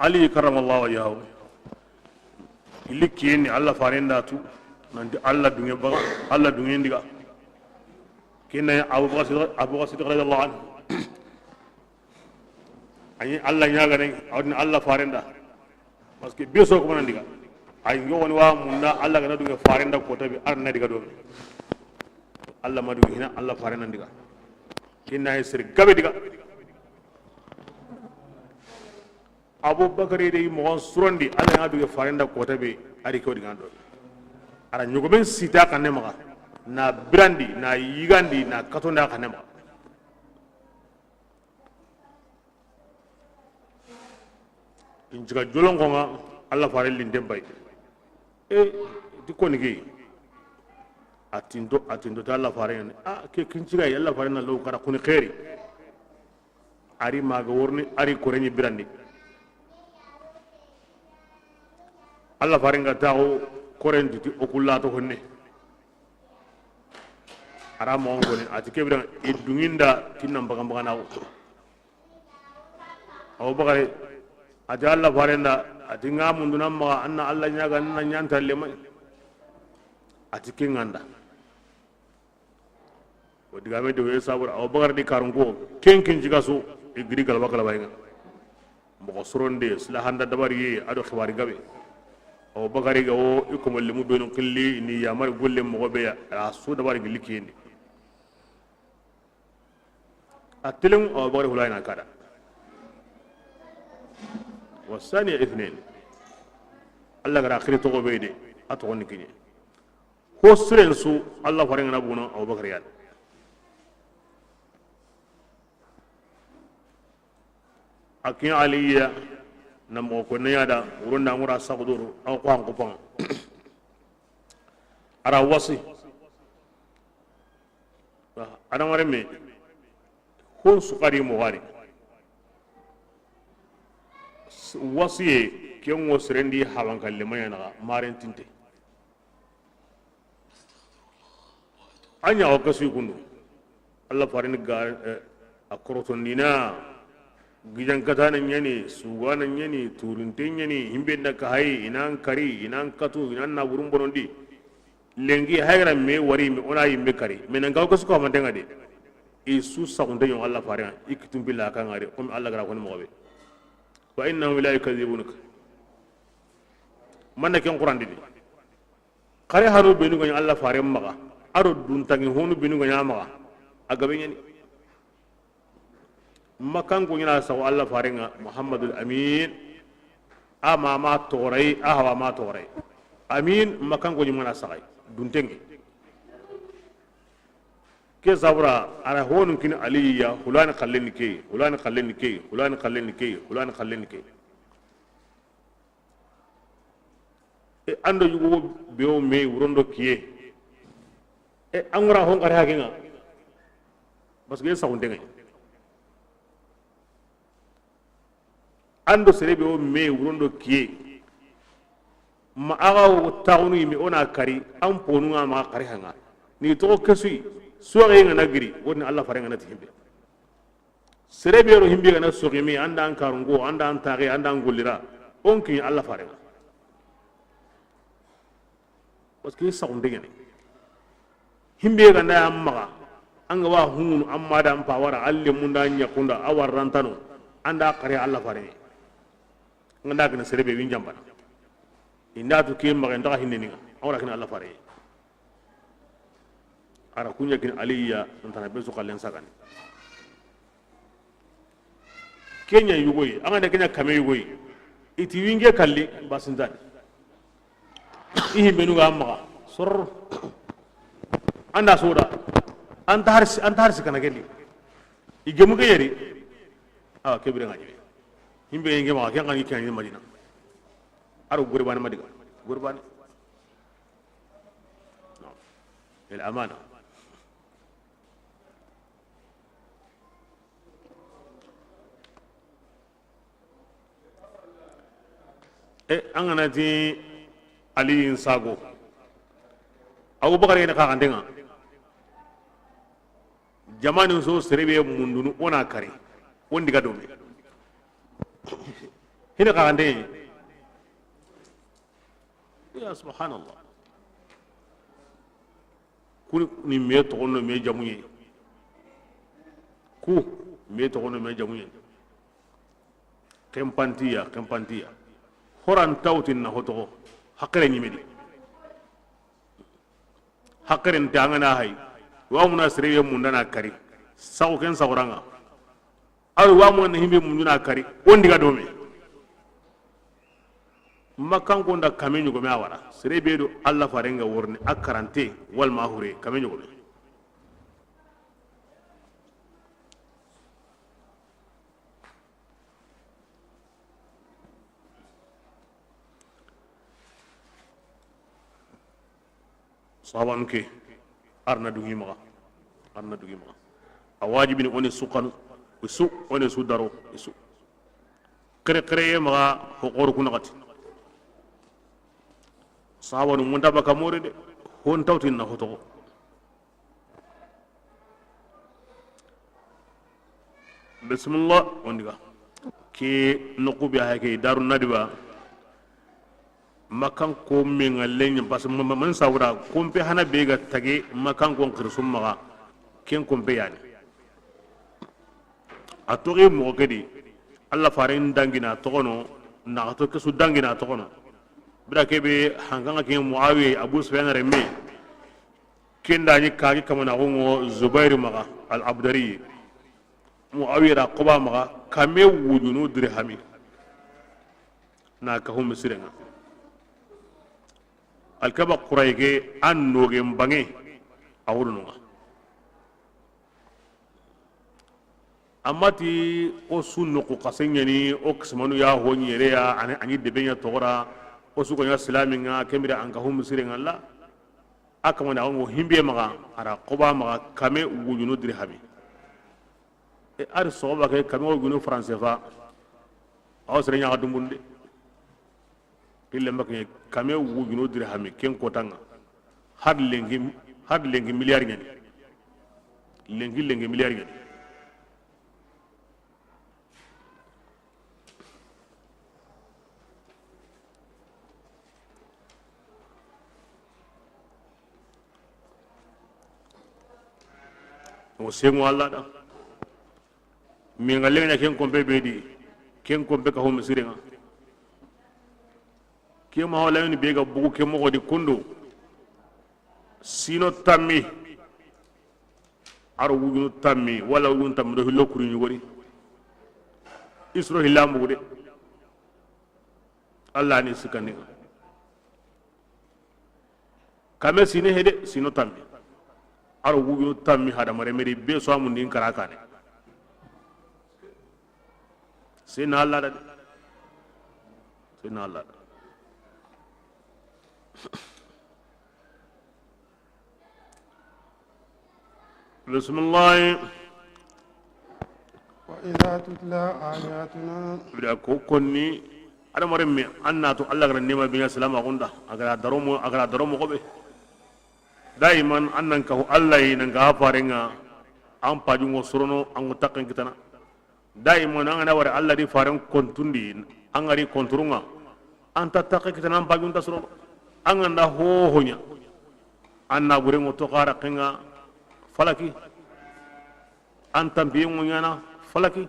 Ali karramallahu wajhahu ilikiyeni Allah farenda tu nanti Allah dunge ndiga kena Abu Qasid radhiyallahu anhu ani Allah nyaga ne awdina Allah farenda parce que beso ko man diga ay ngoni wa munna Allah gana duga farenda ko tabi arna diga do Allah madu hina Allah farenda diga kinna ay sir gabe diga Abu Bakari de mo surondi Allah ya duga farenda ko tabi ari ko diga do ara nyugo ben sita kan nema na brandi na yigandi na katonda kan nema injiga jolon ko nga Allah farel lindem bay di ko nigi atindo ta Allah faren ke kinjiga Allah faren na lo kara kuni khairi ari maga worni ari ko reñi birandi Allah faren ga tawo korendi ti okullato honne ara mo ngoni ati kebira idunginda tinam baga baga nawo aw bagare ati Allah farenda ati ngamundu namma anna Allah nyaga anna nyanta lema ati kinganda o diga me do sabur aw bagar di karungo kenkin jiga so igri gal bakala bayga mo soronde sila handa dabari ado khibari gabe aw bagari ga o ikumal limu benu qilli ni yamar golle mo be ya su dabari glikindi atelum aw bagari hulayna kada والثانية اثنين الله غير آخر تقو بيدي أتقوني كني هو سرين سو الله فرين نبونا أو بكريان أكين عليا نمو كنا يدا ورنا مرا سقدور أو قام قبان أرا وصي أنا مرمي هو سكاري مواري وصي كيوم وسرندي حوان كلمة ينا مارين تنتي أني أوكسي كنو الله فارين قال أكروتون دينا gijan kata nan yani suwa nan yani turunten yani himbe da kai inan kari inan katu inan na burun bonondi lengi hayra me wari me ona yimbe kari me nan gaw ko ko man denga de e su sakunde yon Allah fare ikitum billah kan ngare comme Allah gara ko mo be wa innahu la yakadhibunuka man ken qur'an de kare haru benu ko Allah fare maga aro dun tangi honu benu ko nyama aga be yani makan ko nyina sa Allah farenga Muhammadul Amin ama ma toray ahwa ma toray amin makan ko nyina sa ay duntenge ke zabra ara honun kin aliya hulan khallen ke hulan khallen ke hulan khallen ke hulan khallen ke e ando yugo bew me wurondo kiye e angura hon kare hakinga parce que sa hundenge ando serebe o me wurondo kiye ma aga taunu mi ona kari am ponu ma kari hanga ni to kesui suwaga nga nagiri woni Allah farenga nati himbe serebe ro himbe na sogimi anda an karungo anda an tagi anda an golira onki Allah farenga parce que sa onde ngene himbe ga na amma anga wa hunu amma da am pawara alle munda nya kunda awar rantano anda kare Allah farenga nganda gna serebe wi njamba inda to ke maga nda hinni nga awra kina Allah farenga ara kunya kin aliya ntana besu kallen sagani kenya yugoyi anga de kenya kame yugoyi iti winge kalli basindan ihi benu ga amma sor anda soda anta harsi kana gelli igemu ga yeri awa kebire ngaji himbe nge ma kan ngi kan ni madina aro gurbani madiga gurbani el amana an gana ti aliyin sago abubakar yana kakantenga jamanin so serebe mundunu ona kare on diga dome hina kakantenge ya subhanallah ku ni me tokono me jamuye ku me tokono me jamuye kempantia horan tawtin na hoto hakere nyimedi hakere ntangana hay wa muna sireye mundana kari saw ken sawranga aru wa mun himbe munduna kari on diga dome makan ko nda kamenyu go me awara sirebe do Allah farenga worni akarante wal mahure kamenyu go sahaban ke arna dugi maga a wajibi ni oni sukanu isu oni su daro isu kere maga hokor kunagati sahabanu munda baka more de hon tawtin na hoto bismillah ondiga ke nokubi ha ke darun nadiba makan ko min allen pas man sawra kompe hana be ga tage makan ko khirsum maga ken kompe yani atoge mo gadi Allah farin dangina tokono na to kesu dangina tokono bira kebe hanganga ke muawiya abu sufyan remme ken dani kaagi kamana ngo zubair maga al abdari muawiya da quba maga kame wujunu dirhami na ka hum sirenga alkaba qurayge an noge mbange awrununga amati o sunnu ko kasenyani o kismanu ya honyere ya ani debenya togora o su ko ya islaminga kemira an ka hum sirenga la akama na ngo himbe maga ara qoba maga kame wujunu dirhami e ar soba ke kame wujunu français fa aw sere nya dumunde ille makne kame wujunu dirhami ken kotanga had lengi milliard ngani lengi milliard ngani o sengo alla da mi ngalenga ken kombe bedi ken kombe ka hum sirenga ke ma wala ni bega bugu ke mo di kundo sino tammi aro wugunu tammi wala wugunu tammi do hillo kuri nyugori isro hilambu de alla ni sikani kame sine hede sino tammi aro wugunu tammi hada mare meri be so amundi karakane sina alla da sina alla da بسم الله وإذا تتلى آياتنا بلا كوني أنا مرمي أنا تو الله غير نيما بيا سلام أقولنا أقرأ دروم قبي دائما أنك هو الله ينعا فارنغا أم باجون وسرنو أم تكن كتنا دائما أنا ورا الله دي فارن كونتوندي أنغاري كونترونغا أنت تكن كتنا أم باجون تسرنو أنغنا هو هنيا أنا غورين وتقارا كنغا falaki antam biyu yana falaki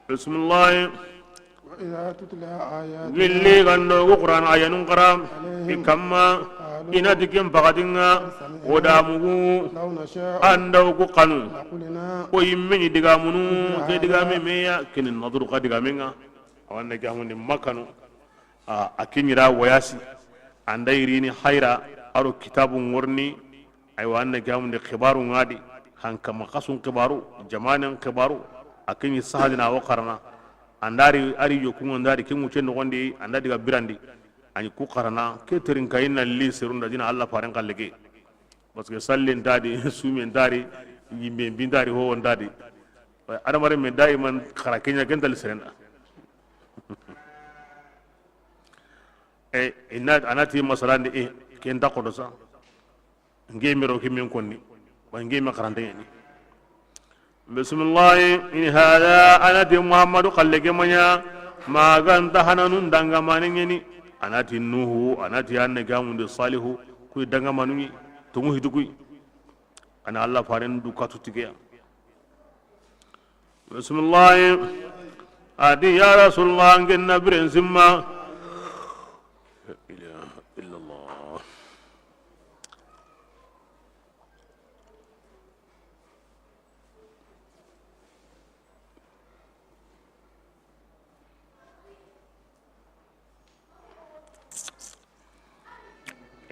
bismillah wa idha tutla ayatuna lilli gando qur'an ayanun qaram ikamma ina dikem bagadinga odamugu law nasha anda ku qanu qulna ko yimmeni digamunu ke digame meya kinin nadru ka digamenga awanne gamundi makanu akinyira wayasi anda irini khaira aro kitabu ngorni ay wanna gamunde khibaru ngadi hanka makasun khibaru jamanan khibaru akini sahadina wa qarna andari ari yokungo ndari kimu chen ngondi andadi ga birandi ani ku qarna ke terin kayina li sirunda dina Allah faran kallege parce que sallin dadi sumi ndari yimbe bindari ho ndadi adamare me daiman khara kenya gental serenda inna anati masalande ken da kodo sa ngemi ki men konni wa ngemi karante ni bismillah in hada anati muhammadu qallege manya maganta hananun danga manengeni anati nuhu anati anna gamunde salihu ku danga manuni tumu hidugui ana allah faren du katu tige bismillah adi ya rasulullah ngenna biren simma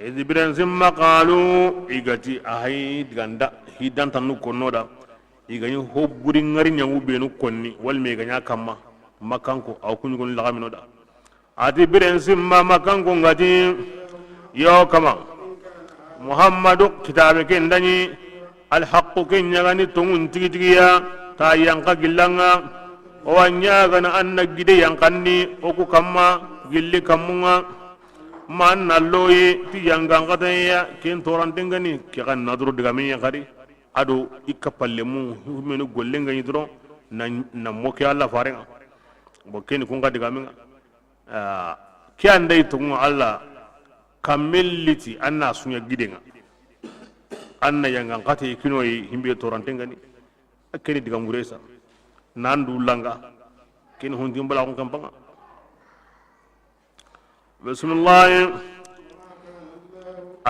إذ برنسم قالوا إيجاتي أهيد غندا هيدان تنو كنودا إيجاني هو بورين غرين يعو بينو كوني والميجانيا كما مكانكو أو كوني كوني لغامينودا أتي برنسم مكانكو غادي يو كما محمد كتابك إندني الحق كن يغني تون تيجي تيجيا تا يانكا جلانغا وانياغنا أن جدي يانكني أكو كما جلي كمونغا man nalloye ti yangangata ya ken torantengani ke kan nadro diga men yakari ado ikapalle mu menu gollenga ni dro na moke alla farenga bo ken ko ngadi diga men ke andai to alla kamelliti anna sunya gidenga anna yangangata kinoyi himbe torantengani akeni diga muresa nandu langa ken hondi mbala ko kampanga بسم الله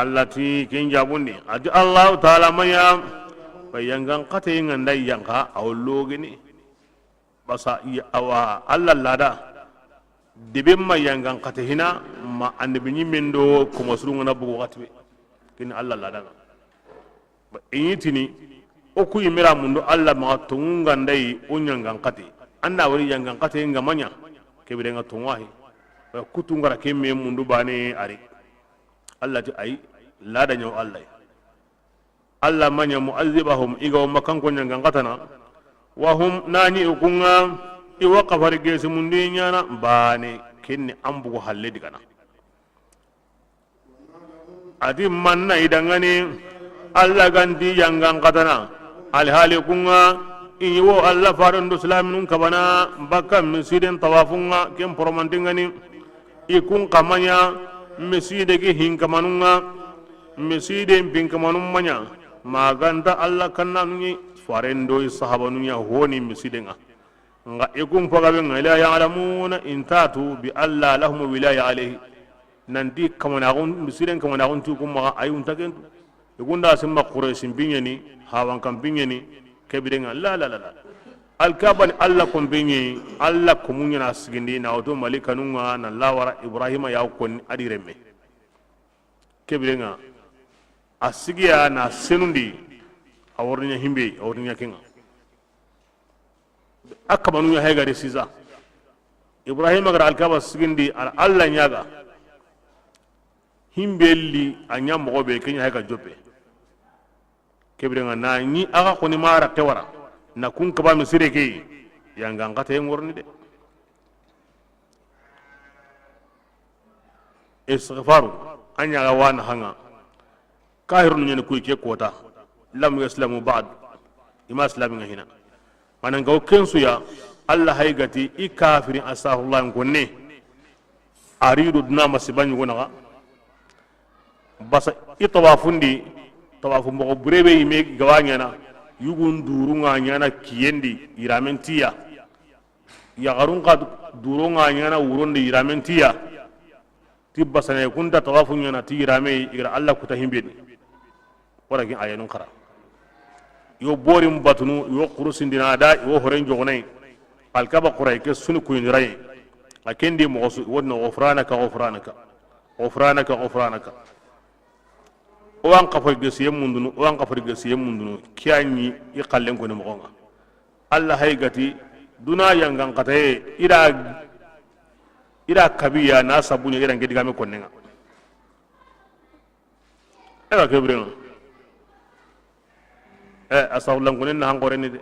التي كن جابوني أدي الله تعالى ما يام بيانغان قتين عندي يانغا أو لوجني basa awa alla lada debe ma yangan katehina ma annabi nyimendo ko masrunga na bugo watbe kin alla lada ba yitini o ku yimira mundo alla ma tunga ndai unyangan kate anda wari yangan kate ngamanya kebire nga tunwahi ba kutungara kemme mundo bane ari alla ti ay lada nyaw alla manya mu'azzibahum iga makan ko nyangan katana wa hum nani ukunga iwa kafari gesi mundi nyana bane kinni ambugo halle digana adi manna idangani alla ganti yangan katana alhali kunga iwo alla farandu islaminun kabana bakka misiden tawafunga kem promantingani ikun kamanya miside ge hinkamanunga miside pinkamanun manya maganta alla kannanungi farendo sahabanunya honi misidenga nga ikum pagabe ngala ya'lamuna intatu bi alla lahum wilaya alayhi nandi kamana gon misiden kamana gon tu kuma ayun tagentu igunda simma quraysin binyani hawan kam binyani kebidenga la alkaban alla kum binyi alla kumunya nasgindi na auto malikanunga na lawara ibrahima ya kon adiremme kebidenga asigiya na senundi awornya himbe awornya kinga akabanu ya hega resiza ibrahim agar alkaba sigindi alla nyaga himbelli anya mogobe kenya hega jope kebrenga na ni aga koni mara tewara na kun kaba misire ke yanga ngata ngorni de istighfaru anya ga wana hanga kahirun nyene kuy ke kota lam yaslamu ba'd ima islamin hina manan gaw kensu ya allah haygati i kafirin asahullah ngonne aridu duna masiban ngona basa i tawafundi tawafu mo burebe yime gawanya na yugun durunga nyana kiyendi iramentiya ya garunga durunga nyana uronde iramentiya tibbasane kunta tawafu nyana ti irame igra allah kutahimbe warakin ayanun kara yo borim batunu yo kurusindina da yo horen jogonay alkaba quray ke sunu kuyniray akendi mo wonna ghufranaka o an qafay gesiyem mundunu kiyanyi i qallen ko ne mo allah haygati duna yangan qataye ira kabiya na sabunya ira ngediga me konnenga ega kebrenga asawlan kunin na hangore ni de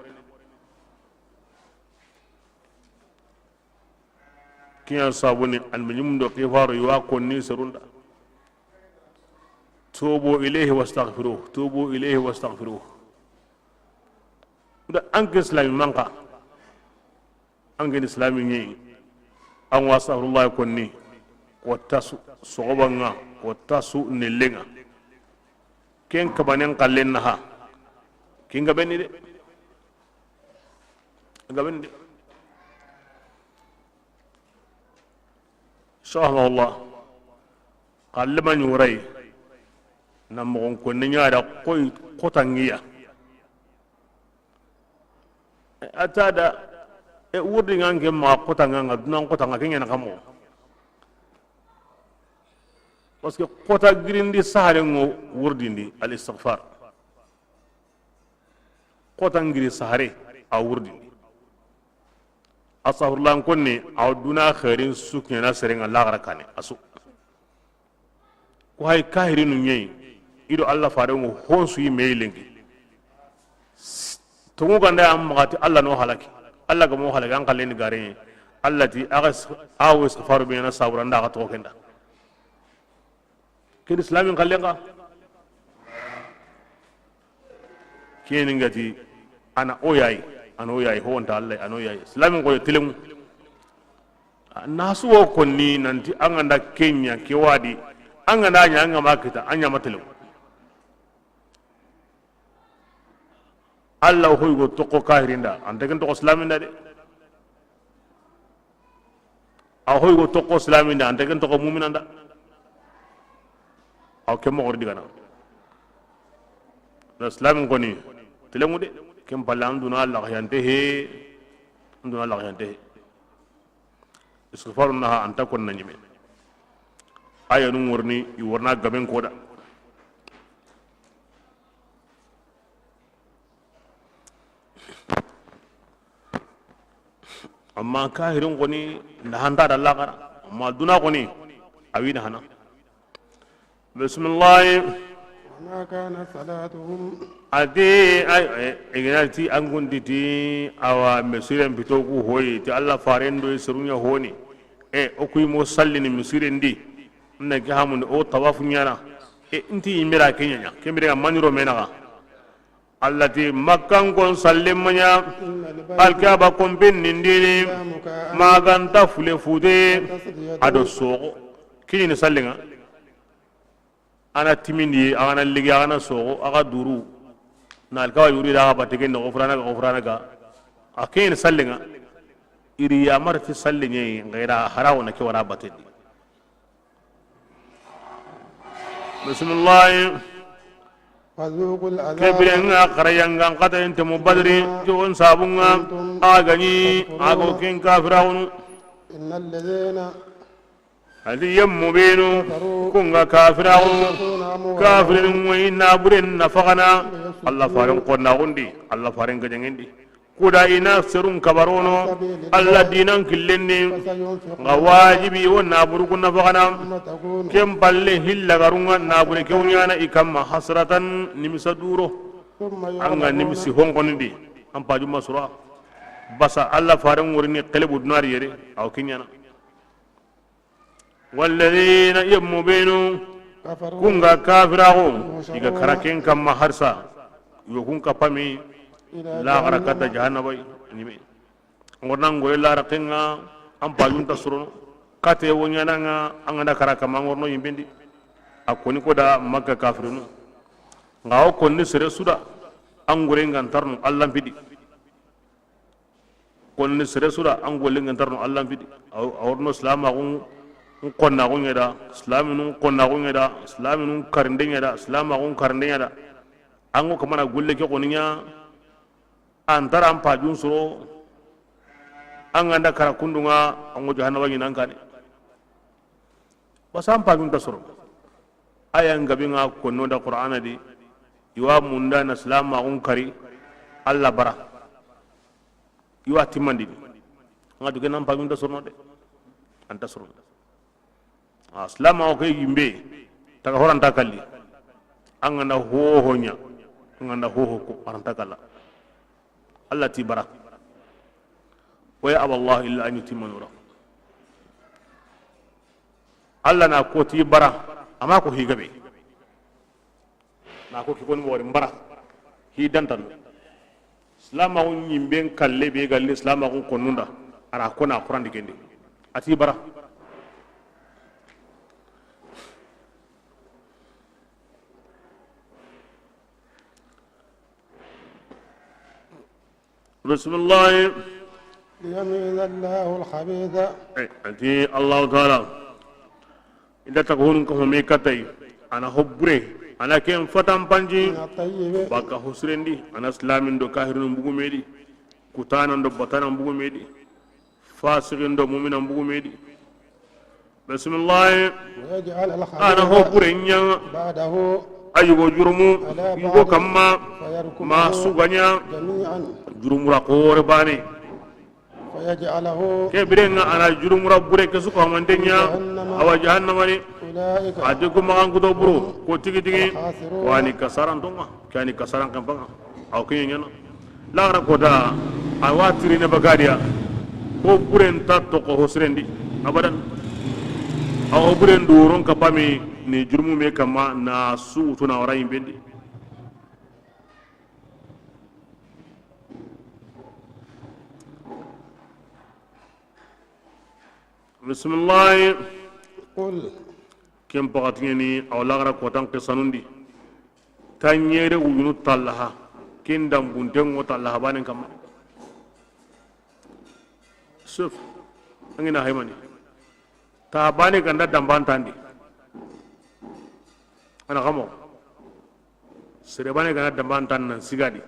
kiyan sabuni almunyum do kifaru yuwa konni serunda tubu ilayhi wastaghfiruh da anke islami manka anke islami ni an wasahrullah konni watasu sogobanga watasu nilenga ken kabanen kallen naha kinga benni de gabendi Allah qalman yuray namogon ko nyaada koy kotangiya atada wurdi ngange ma kotanga dunan kotanga kenya kamo parce que kota grindi sahare ngo wurdindi al istighfar kota ngiri sahare a wurdindi astaghfirullah konni aw duna khairin sukena serenga lagara kane asu ko hay kahirinu nyei ido allah faare ngo honsu yime lengi to ngo ganda am magati allah no halaki allah ga mo halaki an kallen gare allah ti agas awes faru be na sabura nda ka to kenda ken islamin kallenga ken ngati ana oyai ho wonta allah ana oyai islamin ko tilemu nasu wo konni nanti an anda kenya ke wadi an anda nya an ma kita anya matilemu allah hoy go to ko kahirinda ante ken to islamin da de a hoy go to ko islamin da ante ken to ko mu'minan da aw kem mo ordi gana la islamin ko ni tilemu de kem palandu na allah yante he nduna la yante istighfaru naha anta kon nanyime aya nun wurni i warna gaben koda amma kahirin goni na handa da lagara amma duna goni awina hana bismillah وما كان صلاتهم ade ignati angunditi awa mesiren bitoku hoyi ti alla farendo serunya honi okuy mo sallini mesiren di na gahamun o tawafu nyana inti imira kenya kemire maniro menaga allati makkan kon sallimanya alkaba kon bin nindini maganta fule fude ado sogo kini sallinga ana timindi ana ligi ana sogo aga duru na alkawa yuri da ba tegen no ofrana ga akin sallinga iri ya marti sallinye ngaira harawo na ke wara batedi bismillah فذوقوا العذاب kebrenga qarayanga qata ente mubadri jon sabunga agani ago ken kafiraunu إن الذين hadi yammu benu kunga kafiraunu kafirin wa inna buren nafaqana allah faran qonna gundi allah faran gajangendi kuda ina serun kabarono allah dinan killenni nga wajibi wa naburu kunna faqana تكون kem balle hilla garunga nabure kewnyana ikamma hasratan nimisa duro ثم anga nimisi hongonindi an paju masura basa allah faran wurini qelebu dunari yere aw kinyana walladhina yamubinu كفروا kunga kafirago iga karaken kamma harsa yo kun kapami إلى la garakata jahannaba nime ngornan goy la rakenga an pajun tasuro kate wonyana nga angana karaka mangorno yimbendi akoni ko da makka kafirunu ngawo konni sere suda angure ngantarnu allah pidi konni sere suda angole ngantarnu allah pidi awrno islam agun konna gun yada islaminun konna gun yada islaminun karinde yada islam agun karinde yada ango kamana gulle ke koninya antara an pajun suro an ganda kara kundunga ango jahannaba nyinan kane wasan pajun tasoro aya ngabinga konno da qur'ana di iwa munda na islam agun kari alla bara iwa timandi nga duge nan pajun tasoro de anta soro islam agun kay yimbe taga horanta kalli an ganda hohonya an ganda hoho ko aranta kala Allah ti bara wa ya Allah illa an yutimma nura Allah na ko ti bara amma ko higabe na ko ki kon wori bara hi dantan islam on yimben kalle be gal islam on konunda ara ko na qur'an digende ati bara بسم الله ليميز الله الخبيث أتي الله تعالى إذا تكون كهمي كتاي أنا هبري أنا كم فتام بانجي من الطيب baka husrendi ana islamin do kahirun bugu medi kutanan do batanan bugu medi fasirin do mu'minan bugu medi bismillah ويجعل ana الخبيث hoburenya بعده ayugo jurumu yugo kamma فيركمه ma suganya جميعا jurumura kore bane فيجعله kebirenga ana jurumura bure ke suko mantenya awa jahannama ni أولئك ade ko magan ko do buru ko tigi tigi الخاسرون wani kasaran tonga kani kasaran kampanga aw kinyanya na la ra ko da awatiri ne bagadia ko buren tatto ko hosrendi abadan aw buren duron kapami ni jurmu me kama na su tuna wara yimbendi bismillah قل kem pakatngeni awlagara kotan kesanundi tanyere uyunu tallaha ken dambuntengo tallaha banen kamma suf angina haymani ta bane ganda dambantandi ana kamo sere bane ganda dambantan nan sigadi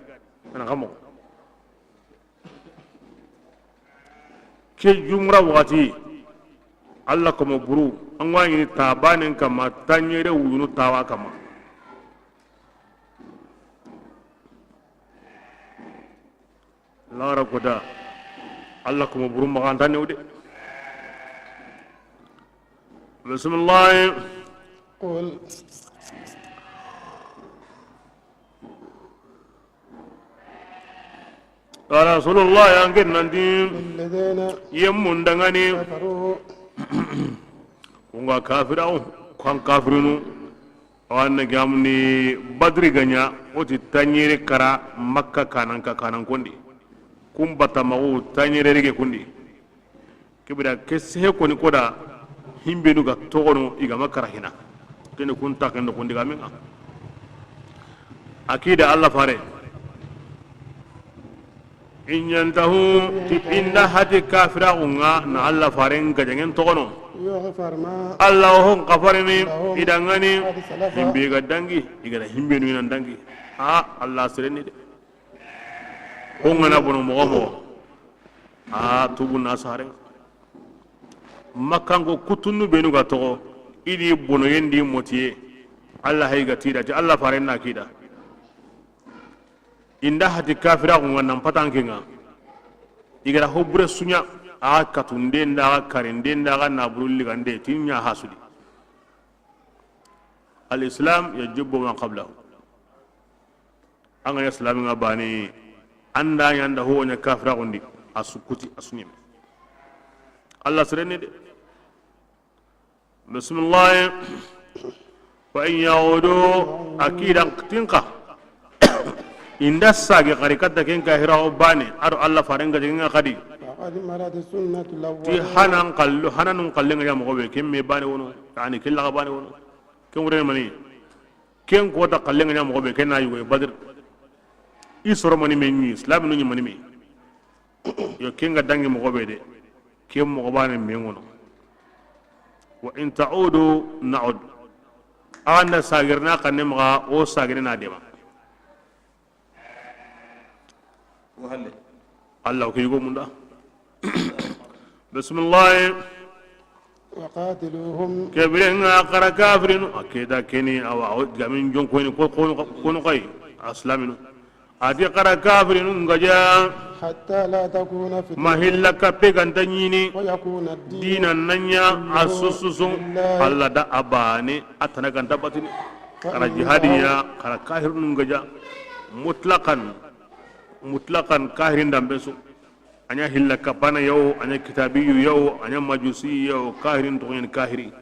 ana kamo ke jumra wati Allah kuma buru an wani tabanin kama tanyere wuyunu tawa kama lara koda Allah kuma buru maganta ne ude bismillah قل قال رسول الله ينقل نندين الذين يمون دغني كفروا kunga kafirau kan kafirunu awanna gamni badri ganya oti tanyere kara makka kanan kondi kumbata mawu tanyere rige kundi kibira kesse ko ni koda himbe nu ga togono iga makara hina kene kunta kendo kundi gamin akida Allah fare in yantahu ti inna hati kafirunga na Allah fare ngajangen togono يغفر ما Allahun kafarini idan gani قد سلف himbe ga dangi igada himbe nu nan dangi Allah sireni de ko ngana bono mo tubu nasare makango kutunu benu ga to idi bono yendi motiye Allah hay ga tida ti Allah faren na kida inda hati kafira ko nan patankinga igada hobure sunya katunde nda karinde nda na burulli gande tinya hasudi al-islam yajibu ma qablahu anga islam nga bani anda yanda ho nya kafira gondi asukuti asunyem Allah sirene de bismillah wa in yaudu akida tinqa inda sage qarikata ken kahira bani aro Allah farenga jenga kadi فقد مرت السنة ti الأولى hananun kallenga ya mogobe ken me bane wono yani ken laga bane wono ken wure mani ken ko ta kallenga ya mogobe ken na yugo badr isoro mani me ni islam no ni mani me yo ken ga dangi mogobe de ken mo bane me wono wa in ta'udu na'ud anda sagirna kanne maga o sagirna dema وهل Allah ko yugo munda bismillah وقاتلوهم كبرنا قرا كافرين اكيدا كني او جامين جون كون قاي اسلامين ادي قرا كافرين غجا حتى لا تكون فتنة ما هلك بيغان دنيني ويكون الدين دين النيا اسسسو الله دا اباني اتنا كان تباتني قرا جهاديا قرا كافرين غجا مطلقا كاهرين دامبسو anya hilla kapana yau anya kitabiyu yau anya majusi yau kahirin to yen kahiri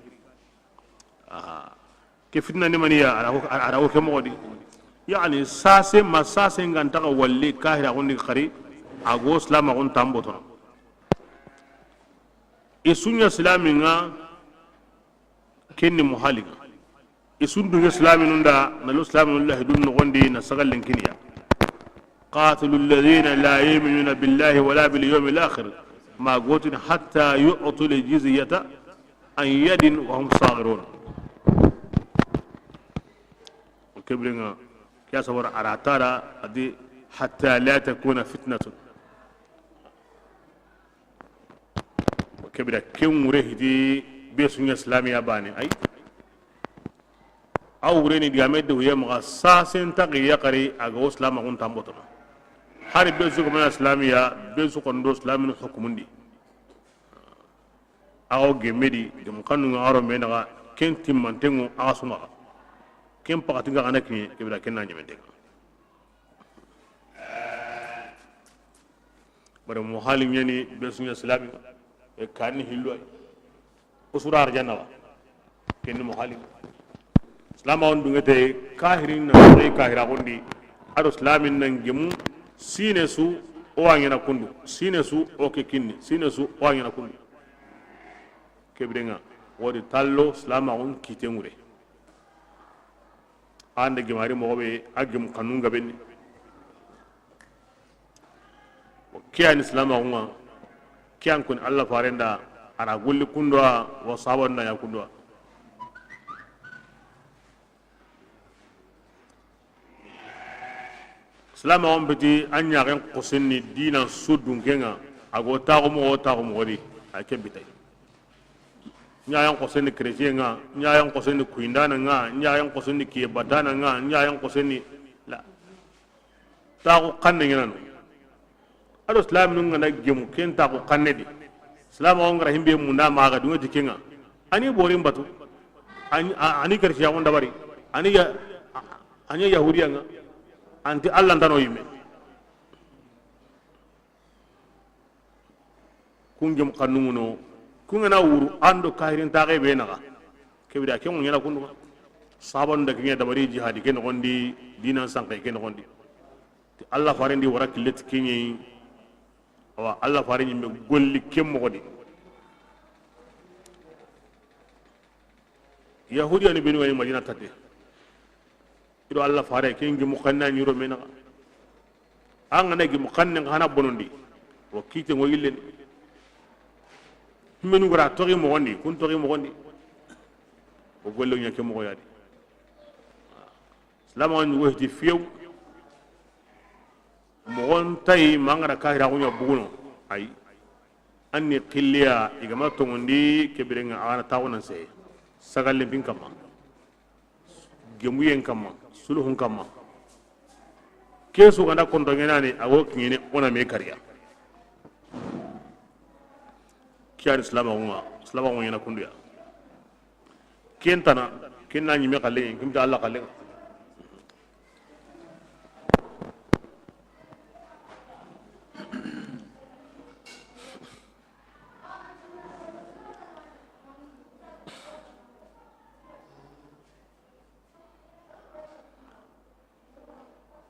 ke fitna ni maniya ara ko kemodi yani sase masase nganta ka walli kahira gondi khari ago islam gon tamboto isunya islaminga kenni muhaliga isundu islaminunda na lo islaminullah dun gondi na sagallen kiniya قاتلوا الذين لا يؤمنون بالله ولا باليوم الآخر ما قوتن حتى يعطوا الجزية عن يد وهم صاغرون وكبرنا كاسور عراتارا دي حتى لا تكون فتنة وكبرنا كم رهدي بيسون إسلامي باني أي أو ريني ديامد ويمغا ساسين تقي يقري أغو إسلام أغون تامبوتنا hari besu ko mana islamiya besu ko ndo islamin hukumundi awo gemedi dum kanu ngaro menaga ken timmantengo asuma ken pakati nga anaki kibira ken nanye mente bare muhalim yani besu islami e kan hillo usura arjana wa ken muhalim islama on dungete kahirin na kahira gondi ado islamin nan gemu sine su o wangena kundu sine su o ke kinni sine su o wangena kundu kebrenga wodi tallo salama on kitengure ande gemari mo be agem kanunga benni o kiyan salama on kiyan kun Allah farenda ana gulli kundwa wa sabonna ya kundwa salama on beti anya ren qosenni dina sudun kenga ago taxu moxodi a ke bitay ñayan qosendi chrétien nga ñayan qosendi kuindana nga ñayan qosendi kiye batana nga ñayan qosendi la taxu xanne ngenano aɗo islam nu ngana gemu ken taxu xanne di islam o ngara himbe munda maga dungeti kenga ani borin batu ani chrétien on dabari ani yahudiya nga anti allah ndano yimme kungem xannumuno kungana wuru ando kahirin taxe be naxa kebida ke ŋuñana kunduma sabanu da kenge dabari jihadi ke noxondi dinan sanke ke noxondi ti allah farendi wara killeti keñei awa allah fare ñimme golli ke moxodi yahudiya ni benu wani madina tate ido allah fare ke ngi mu xanna ñiro me naxa a ngana gi mu xanne xana bonondi wa kiite ngo yillen menu gara togi mo gondi kun togi mo gondi o gollo nyake mo yadi lama on wehti fiyew mo gon tay mangara kahira ko nyabuguno ay anni qilliya igama to ngondi kebirenga ana tawna se sagalle bin kama gemuyen kama suluhun kama kesu ganda kondo ngenani awo kingene ona me kariya kiar islam ko yana kunduya kentana kenna nyime kalle kimta Allah kalle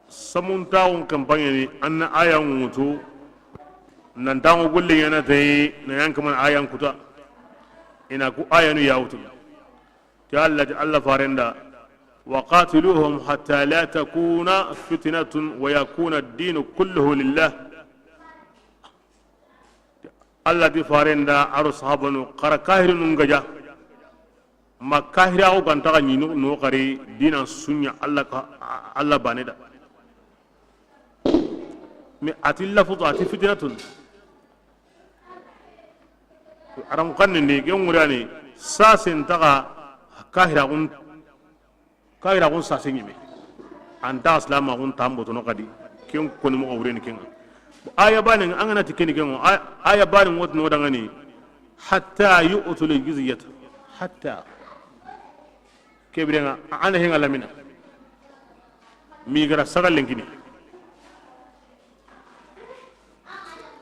samuntawun kampanye ni anna ayan mutu nan tango golle yana tay na yanka man ayan kuta ina ku ayanu yawtu ta Allah farenda wa qatiluhum hatta la takuna fitnatun wa yakuna ad-din kulluhu lillah Allah di farenda aro sahabanu qara kahirun ngaja makahira o ganta ni no qari dinan sunya Allah baneda mi atilla futu ati fitnatun aram kanni ni gengurani sasin taga kahira kun sasin yime anta islama kun tambo to no kadi ken koni mo awreni ken aya banin an ngana tikeni ken aya banin wot no dangani hatta yu'tul jizyata hatta kebrenga ana hen alamina mi gara sagal lenkini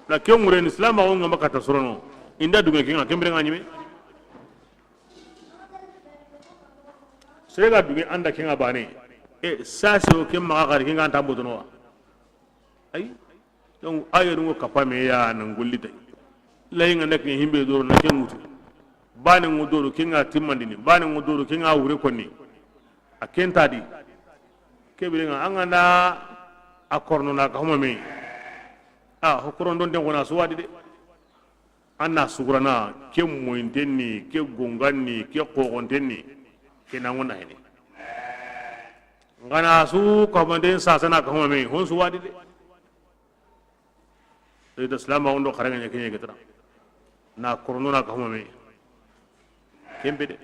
la ken ngureni islama ko ngamba kata sorono inda dunga kinga kembrenga nyime sega dunga anda kinga bane saso kemma ga kinga anta bodono ay donc ayo dungo kapame ya nan gollita layinga nek himbe doro na kemutu bane ngodoro kinga timmandini bane ngodoro kinga wure konni akenta di kebrenga angana akorno na ka homame hokoron don den wona suwadi de anna sugurana ke mointenni ke gonganni ke qogontenni ke nangona hene ngana su ko manden sasana ko me hon su wadi de islam on do kharanga nyake nyake tra na korona ko me kembe de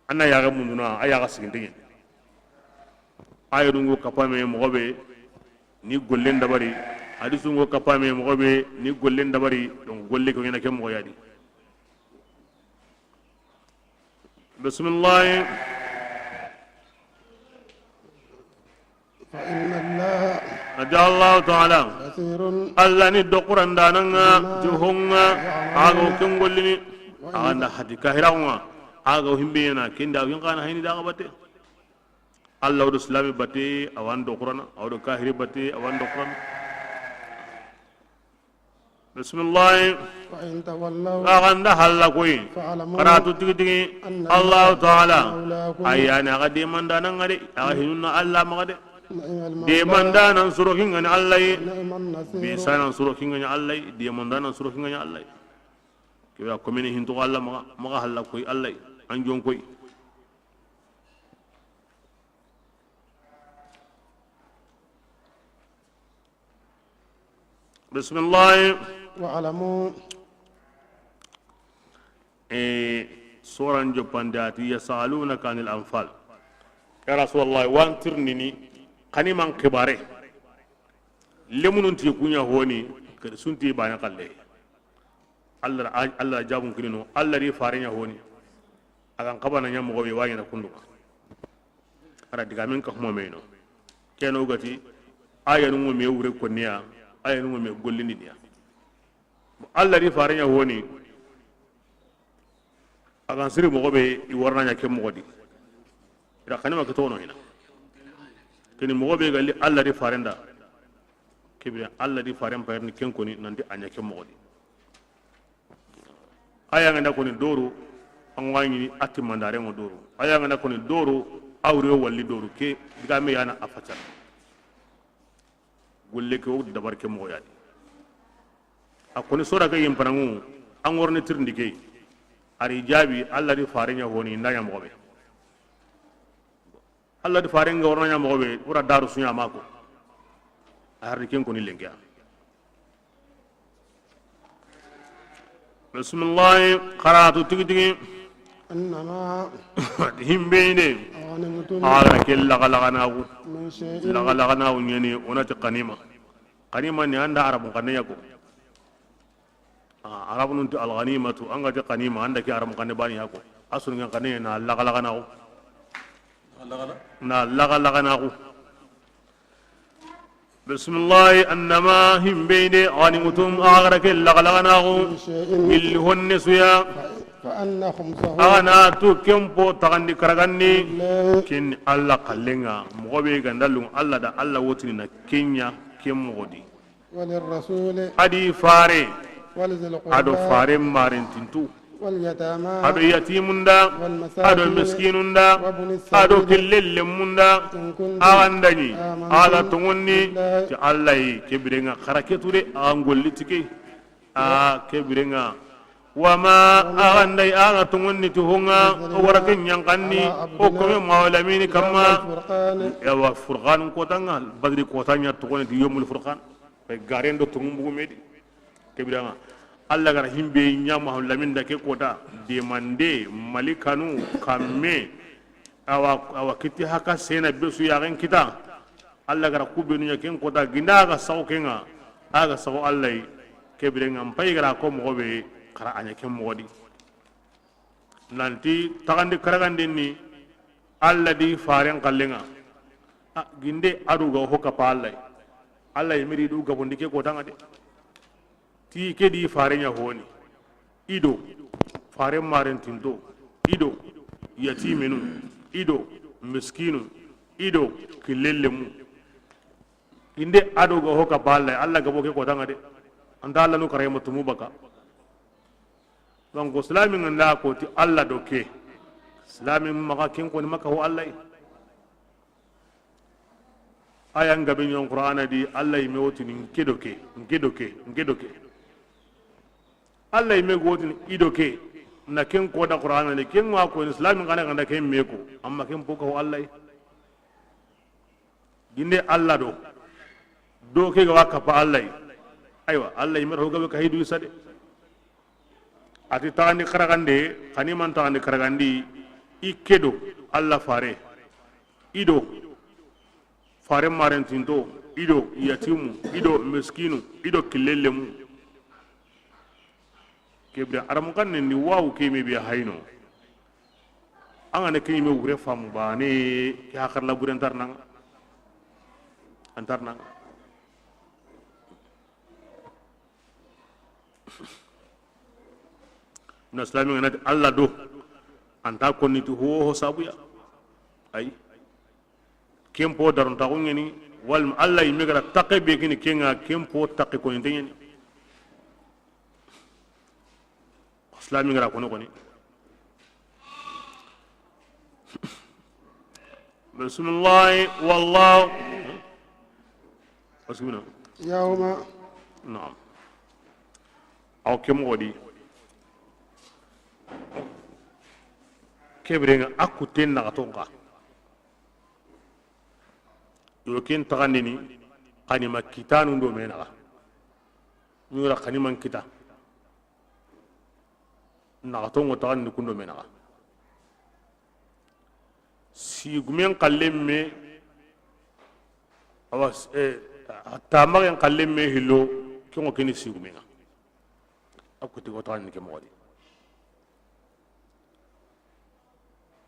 anna yaga munduna ayaga sigindingi ayudungo kapame mogobe ni gollen dabari hadisu ngo kapame mogobe ni gollen dabari donc golle ko ngena kem mo yadi bismillah fa inna allaha ada Allah taala basirun alla ni do quran dananga juhunga ago kem gollini anda hadi kahirawnga ago himbena kenda yin kana hayni daga batte Allah do islami batte awan do quran awdo kahiri batte awan do quran bismillah fa in tawallaw aganda halla koy qaratu tigi Allah taala ayana gadi mandana ngade ahinuna Allah magade de mandana surokin ngani Allah bi sanan surokin ngani Allah de mandana surokin ngani Allah kiwa komini hinto Allah maga halla koy Allah anjon koy bismillah واعلموا soran jopandati yasalunaka anil anfal ya rasulullah wantirnini kaniman kibare lemunun ti kunya honi kada sunti bana kalle Allah jabun kinino Allah ri farenya honi akan kabana nya mo be wani na kundu ara diga men ka mo meno keno gati ayanu mo me wure ko niya ayanu mo me gollindi niya Allah ri farenya honi akan siri mo be i warna nya ke mo di ira kanima ka tono hina kini mo be gali Allah ri farenda kibira Allah di faren payar ni ken koni nandi anya ke mo di aya nganda koni doru an wani atti mandare mo doru aya nganda koni doru awre walli doru ke diga me yana afata gulle ke o dabar ke mo yadi akoni sora ga yim parangu an worne tirndi ke ari jabi Allah di farenya honi ndanya mo be Allah di farenga worna mo be pura daru sunya mako arni ken koni lengia bismillah qara'atu tigi إنما himbeyne غنمتم ala ke lagalaganaku من شيء lagalaganaku ñani onati kanima ni anda arabu kanne yako arabu nunti alghanimatu angati kanima anda ke arabu kanne bani yako asun ngan kanne na lagalaganaku na lagalaganaku bismillah annama himbeyne ghanimtum agara ke lagalaganaku illi honne suya فأن خمسه ana tu kempo tagandi karagandi لله kin alla kallenga mogobe gandalum alla da alla wotini na kenya kemmogodi وللرسول adi fare ولذي ado القربى fare marentintu واليتامى ado yatimunda ado miskinunda ado killellemunda إن كنتم agandani آمنتم ala tongonni بالله ti alla yi kebirenga kharaketude agollitike a kebirenga wama agandai aga tongonni ti honga warake nyankanni o kome mawlamini kamma الفرقان yawa furqan kotanga badri kotanya togoni ti yomul furqan be garendo tongumbu medi kebiranga alla gara himbe nyama lamin da ke kota de mande malikanu kamme awa kiti haka sena besu yaren kita alla gara kubenu nya ken kota ginda ga saw kenga aga saw alla kebiranga mpay gara ko mo be kara anya ken modi nanti tagandi karagandi ni alla di faren kallenga ginde adu ga hoka pa alla yimiri du ga bondike ko tanga de ti ke di farenya honi ido faren marentinto ido yatiminu ido miskinu ido kilellemu ginde adu ga hoka pa alla ga boke ko tanga de anda alla no kare mutumu baka donc islami nganda ko ti alla do ke islami maka ken ko maka ho alla aya ngabe nyon qur'ana di alla yime wotini ngedoke alla yime wotini idoke na ken ko da qur'ana ni ken wa ko islami ngana nganda ken meko amma ken poka ho alla ginde alla do ke ga waka pa alla aywa alla yime ro ga ka hidu sade ati tagandi karagande kani man tagandi karagandi ikedo alla fare ido fare marentinto ido yatimu ido miskinu ido kilellemu kebra aramu kan ni wawu keme biya hayno anga ne keme wure famu bane ya kharla buren tarnang antarnang na islami ngana alla do anta konni to ho sabuya ay kempo daron ta ngeni wal alla yimegara taqe be kini kenga kempo taqe ko ndeni islami ngara kono koni bismillah wallahu asmina يوم na'am aw kemo wadi kebrenga akuten na tonga yo ken tagandini ani makitanu do mena nyura kaniman kita na to ngota ni kundo mena si gumen kallemme awas tamagen kallemme hilo ko kini si gumena akuti ko tan ke modi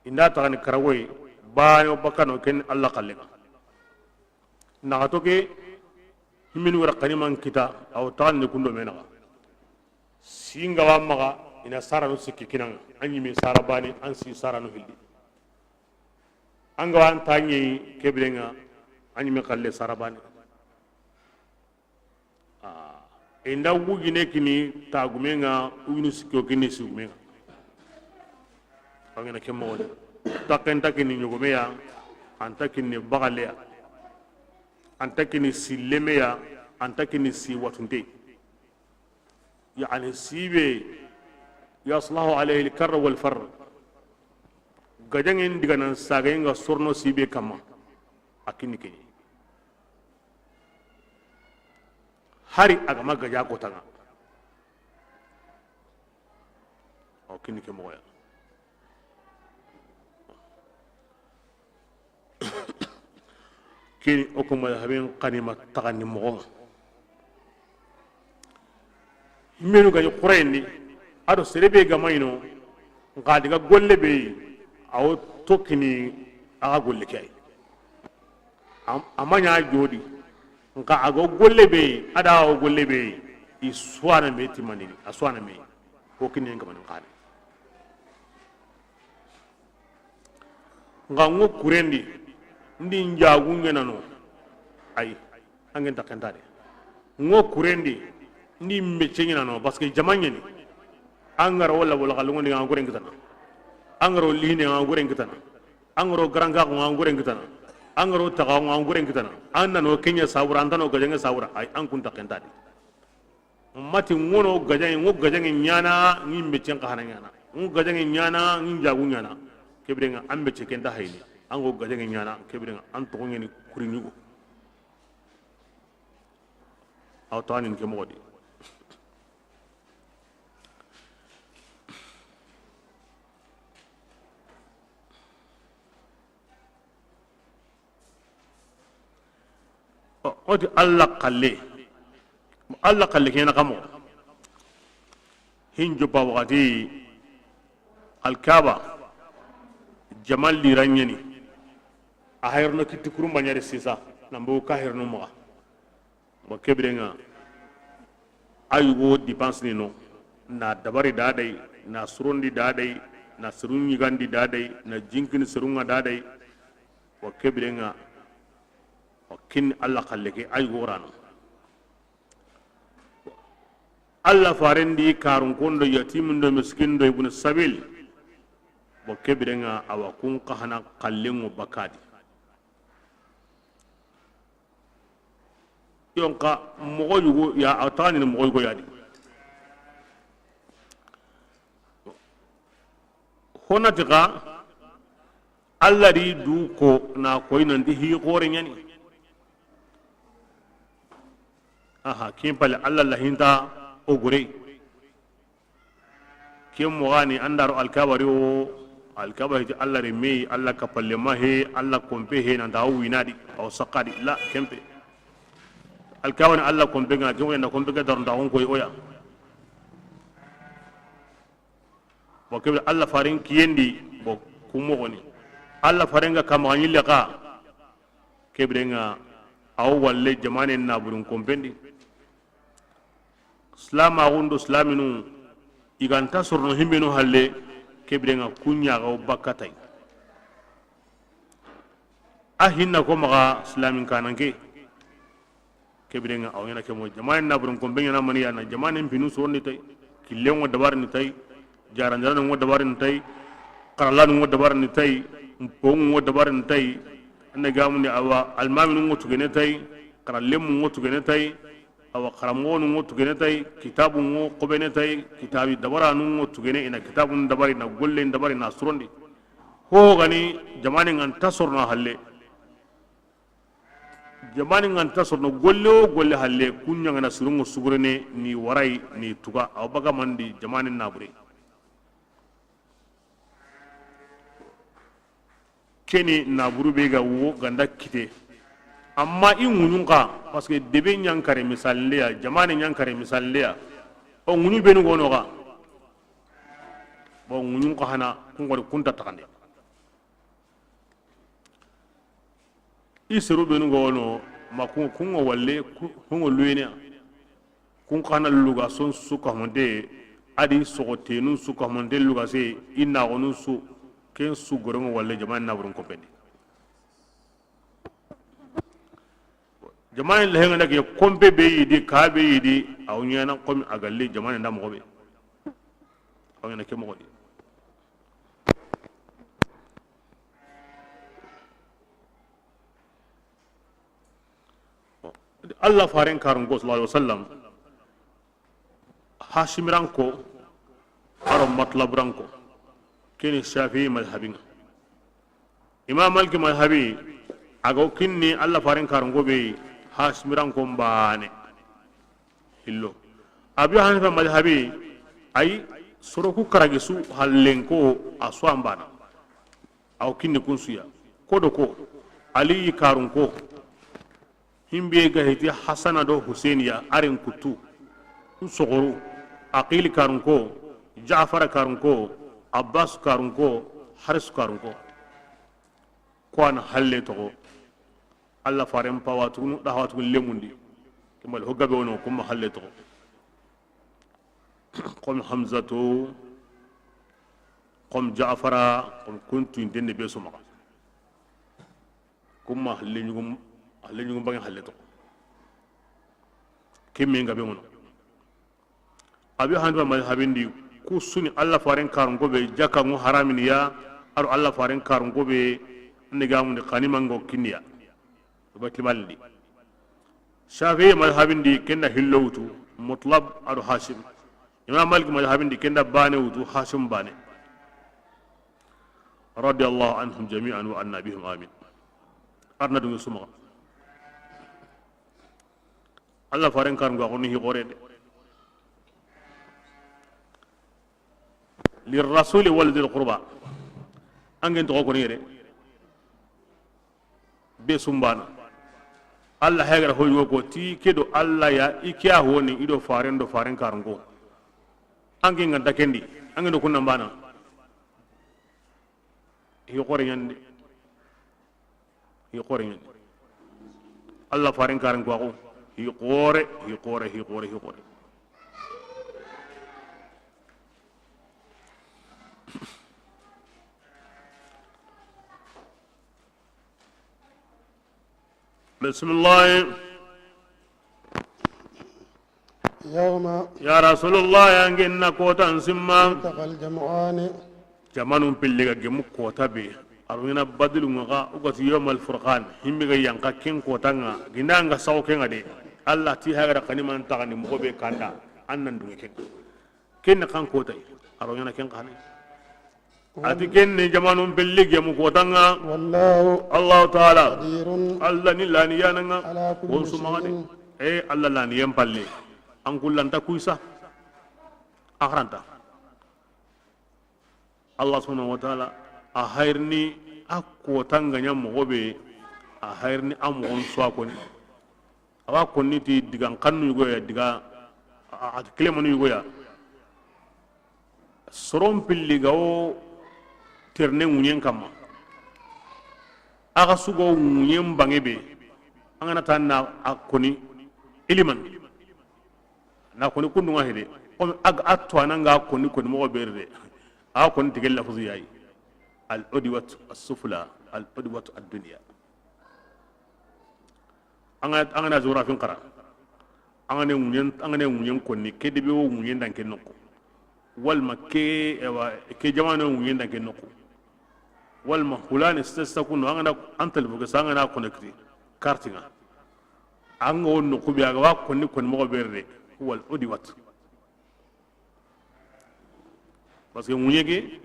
inda tan karawoy bayo bakano ken Allah kallega na to ke himin wara kaniman kita aw tan ni kundo mena singa wa maga ina sara no sikki kinan anyi mi sara bani an si sara no hildi anga wan tanyi kebrenga anyi mi kalle sara bani inda wugine kini tagumenga unu sikko kini sugumenga angena kemmo takenta kini nyogomeya anta kini bagaleya anta kini sillemeya anta kini si watunte يعني سيبي يصلح عليه الكر والفر غجانين دغنا ساغين سورنو سيبي كما اكيني كي hari agama gaja ko tanga o kini ke moya kini o ko ma haben qanima tagani mo menu ga qurayni ado serebe ga mayno ngadi ga golle be aw tokkini aga golle kay amanya jodi nka ago golle be ada o golle be iswana me timani aswana me ko kini ngam nan qali ngango kurendi ndi njagu ngenano ay angen takantade ngo kurendi ndi mecce ngenano parce que jamanya ni angara wala wala kalungo ni ngore ngitana angaro line ngore ngitana angaro garanga ngore ngitana angaro taga ngore ngitana anna no kenya sawura antano gajanga sawura ay an kunta kentadi mati ngono gajanga nyana ni mecce ngana nyana ngo gajanga nyana ni jagu nyana kebrenga ambe ce kenta hayni ango gajanga nyana kebrenga an to ngeni kuri nyugo aw tanin ke modi odi Allah kalle kena kamo hinjo ba wadi alkaba jamal liranyeni a hayrno kitti kurumba nyare sisa nambo ka hayrno mo mo kebrenga ayugo dépense ni no na dabari dadai na surondi dadai na surunyi gandi dadai na jinkini surunga dadai wa kebrenga kin Allah kalleke ay gorano Allah farendi karun kondo yatimun do miskin do ibn sabil bo kebirenga awa kun kahana kallengo bakadi yonka mogo yugo ya atani ni mogo yugo yadi honatika Allah di du ko na koy nan di hi gore nyani aha kim pale Allah la hinta ogure kim mogani andaro alkabari o alkabari Allah re me Allah kapalle mahe Allah kompe he nan dawo winadi aw saqadi la kempe alkawani Allah kompe ga kim na kompe ga dar ndawon koy oya bo kebe Allah farin kiyendi bo kumogoni Allah farenga kamani leka kebrenga aw walle jamane na burun kompendi slama gundo slaminu iganta sorno himbeno halle kebrenga kunya ga bakatay ahinna ko maga slamin kananke kebrenga aw yana kemo jamane na burun kombenga na mani yana jamane binu sonni tay killengo dabar ni tay jaranjara ngo dabar ni tay qarlan ngo dabar ni tay mpong ngo dabar ni tay anda gamuni awa almaminu ngo tugene tay qarallem ngo tugene tay awa karamogo nungo tugene tay kitabu ngo qobene tay kitabi dabara nungo tugene ina kitabu dabari na golle dabari na surondi ho gani jamane ngan tasorna halle jamani nganta sorno golle o golle halle kunya ngana surungo sugurene ni warai ni tuga aw baga mandi jamani nabure keni naburu be ga wo ganda kite amma in ŋuñunka parce que debe ñankare misalleya jamane ñankare misalleya o ŋuñu benu gonoxa bon ŋuñunka hana kungori kunta taxande i seru benu gono ma kungo walle kungo luyenea kun xana luga son sukahumonte adi sogotenu sukahumonte luga se i naxonu su ken su gorongo walle jamane naburun kompendi jamane lehenga nake kompe be yidi ka be yidi aw nyana komi agalle jamane nda mo be aw nyana ke mo di Allah faren karun go sallallahu alaihi wasallam hashimiran ko aro matlabran ko kini shafi'i madhhabin imam malik madhhabi ago kinni Allah faren karun go be hashimiran ko mbane hillo abi hanifa madhhabi ay soroku karagisu hallenko aswambana aw kinni kunsuya kodo ko ali karun ko himbe ga hiti hasana do husainiya aren kutu sogoru aqil karun ko jaafar karun ko abbas karun ko haris karun ko an halle to Allah faren pawatu da hawatu lemundi kemal hogabe wono kuma halle to qom hamzatu qom jaafara qom kuntu ndenne be suma kuma halle nyugum bangi halle to kemme ngabe wono abi hanba mal habindi ku suni Allah faren karun go be jaka mu haramin ya aro Allah faren karun go be ndigamu ni qanimango kinniya baklimaldi shafi'i madhhabindi kenna hillowtu mutlab ado hashim imam malik madhhabindi kenna bane wutu hashim bane radiyallahu anhum jami'an wa anna bihim amin arna dungu suma Allah faren karun go ni gorede lirrasul walid alqurba angen to ko ni re be sumbana Allah hegara hoyo ko ti kedo Allah ya ikiya woni ido faren karungo angi nganta kendi angi do kunna bana hi qore nyande Allah faren karungo ko hi qore بسم الله يوم يا رسول الله ينجنا كوتا سما التقى الجمعان جمانون بلغا جمو كوتا بي أرونا بدل مغا وقت يوم الفرقان هم ينقا كين كوتا غينانغا ساو كين دي الله تي هاغرا قنيمان تاغني مغوبي كاندا أنن دوغي كين كان كوتا أرونا كين قاني ati kenni jamanum belli gemu kotanga والله Allah taala قدير Allah ni lani yananga على كل won sumagade Allah lani yempalle an kullanta kuisa akhranta Allah subhanahu wa taala a hayrni akotanga nyam mobe a hayrni am won swakoni awa konni ti digan kannu yugo ya diga a klemanu yugo ya sorom pilligawo terne ŋuñen kamma aga sugo ŋuñen bangebe angana tan na akoni iliman na koni kundunga hede comme ag atto ananga koni mo berde a koni tigel lafzu yayi al udwat as-sufla al udwat ad-dunya angana zura fin qara angane ŋuñen koni kedebe wo ŋuñen dan ken nokko walma ke jamano ŋuñen dan ken nokko walma hulani stastakunu angana antal buga sangana connecti kartinga anga wonno kubi aga wa konni mo berde wal odi wat parce que munyege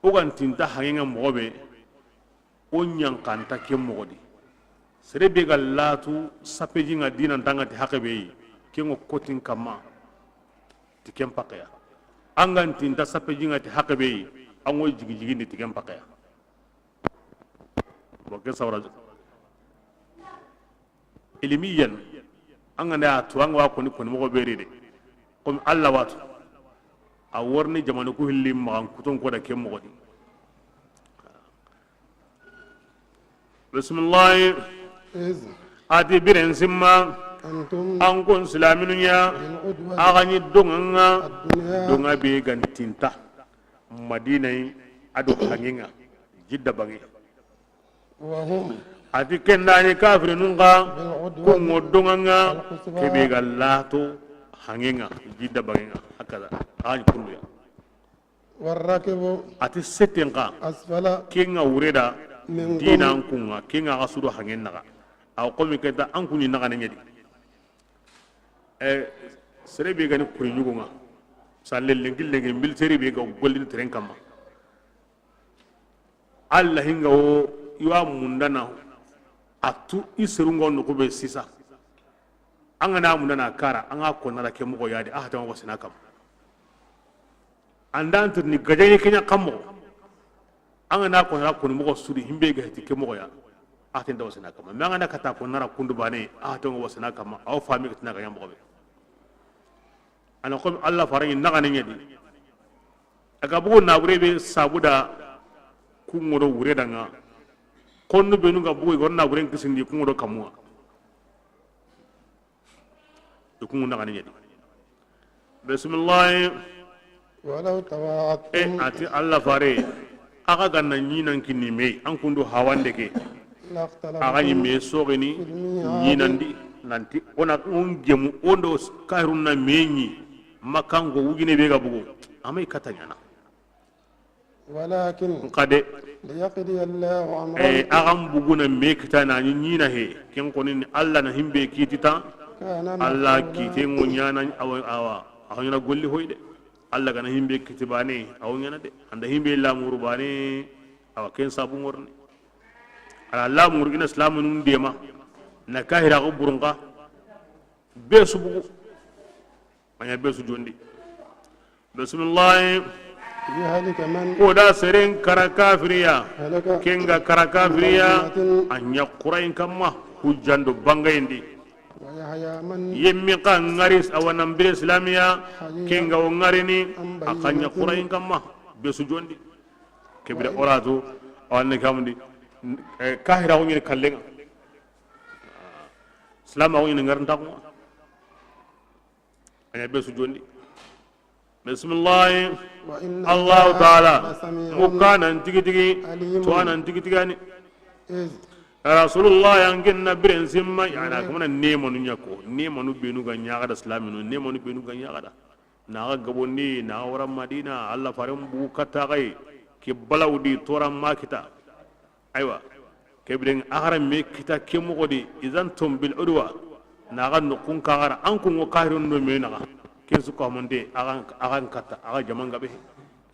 o gantinta hangenga mo be o nyankanta ke mogodi serebe ga latu sapeji nga dinan tanga ti hakabe kengo kotin kama ti kem pakaya angan tinta sapeji nga ti hakabe ango jigi jigi ni ti kem pakaya boke sawra ilmiyan angana atu angwa ko ni mo beri de comme Allah watu a worni jamanu ku hillim ma kuton ko da kem mo di bismillah إذ ati biren simma أنتم an kun silaminu nya بالعدوة agani donga الدنيا donga be gantinta madina adu hanginga jidda bangi وهم ati kendani kafirinun ga بالعدوة kungo donga القصوى kebe galato hanginga jidda bangi hakaza ani kundu ya والركب ati setenga أسفل kenga ureda منكم dina kunga kenga gasudo hangen naga aw komi keta an kuni naga nyadi serebe gani kuri nyugo nga salle lengil lengi military be ga golin tren kama Allah hinga o iwa mundana atu isirungo no ko be sisa an na mundana kara an ga konna ke mugo yadi ta ko sina kam andan tur ni gaje kenya kamo an na konna ko mugo sudi himbe ga ti ke mugo ya atin da wasana kama me ngana kata ko nara kundu bane ta ko wasana kama aw fami ko tinaga yambo be ana ko Allah faran naga ne nyadi aga bugo na burebe sabuda kungoro wure danga konno benu ga bugo gonna buren kisindi kungoro kamwa to kungu naga ne nyadi bismillah ولو تواعدتم ati Allah fare aga ganna nyinan kinni me an kundu hawande ke aga yimme sogeni nyinandi nanti ona ungemu ondo kairuna menyi makango wugine be ga bugo amai katanyana ولكن kade ليقضي الله أمرا agam buguna me kitana nyina he ken konin Allah na himbe kitita كان Allah مفعولا kite ngonyana awa awanyana golli hoyde Allah kana himbe kitibane awanyana de anda himbe lamuru bane awa ken sabu ngorni ala lamuru ina islamu nun dema na kahira ko burunga be subu anya be su jondi bismillah يهلك من ko da seren kara kafiriya هلك kenga kara kafiriya anya qurain kamma hujjando bangayndi ويحيى من yemmi ka ngaris awanam bil islamiya kenga o ngarini akanya qurain kamma be su jondi kebira oratu awanne kamdi kahira ko ngir kallenga islam ko ngir ngarnta ko anya be su jondi bismillah وإن Allah ta'ala لسميع mukanan tigi tigi عليم to anan tigi tigani إذ rasulullah yangen na biren simma yana kuma nemanu nyako nemanu benu ga nyaga da islaminu nemanu benu ga nyaga da na ga gabonni na waran madina Allah faran bu kata gai ke balawdi toran makita aiwa ke biren aharan me kita ke mu godi idan tum bil udwa na ga nukun kagara an kun ko kahirun no me na ke su ko monde agan kata aga jaman gabe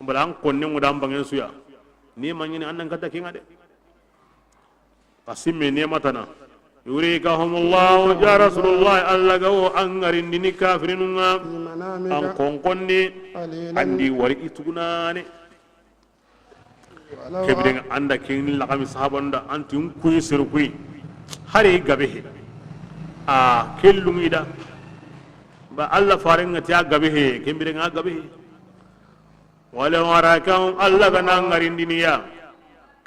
bala an konne mu dan bangen suya ni manyini annan kata kinga de asimme nematana yurikahumullahu ya rasulullah Allah gawo an garindini kafirinunga في an منامك konkonni قليلا andi wari itugunane ولو kebiren anda kin lagami sahabanda antin kuyi sirkuyi hari gabehe a kellungida ba Allah farenga ta gabehe kebiren a gabehe wala warakahum Allah ganan garindiniya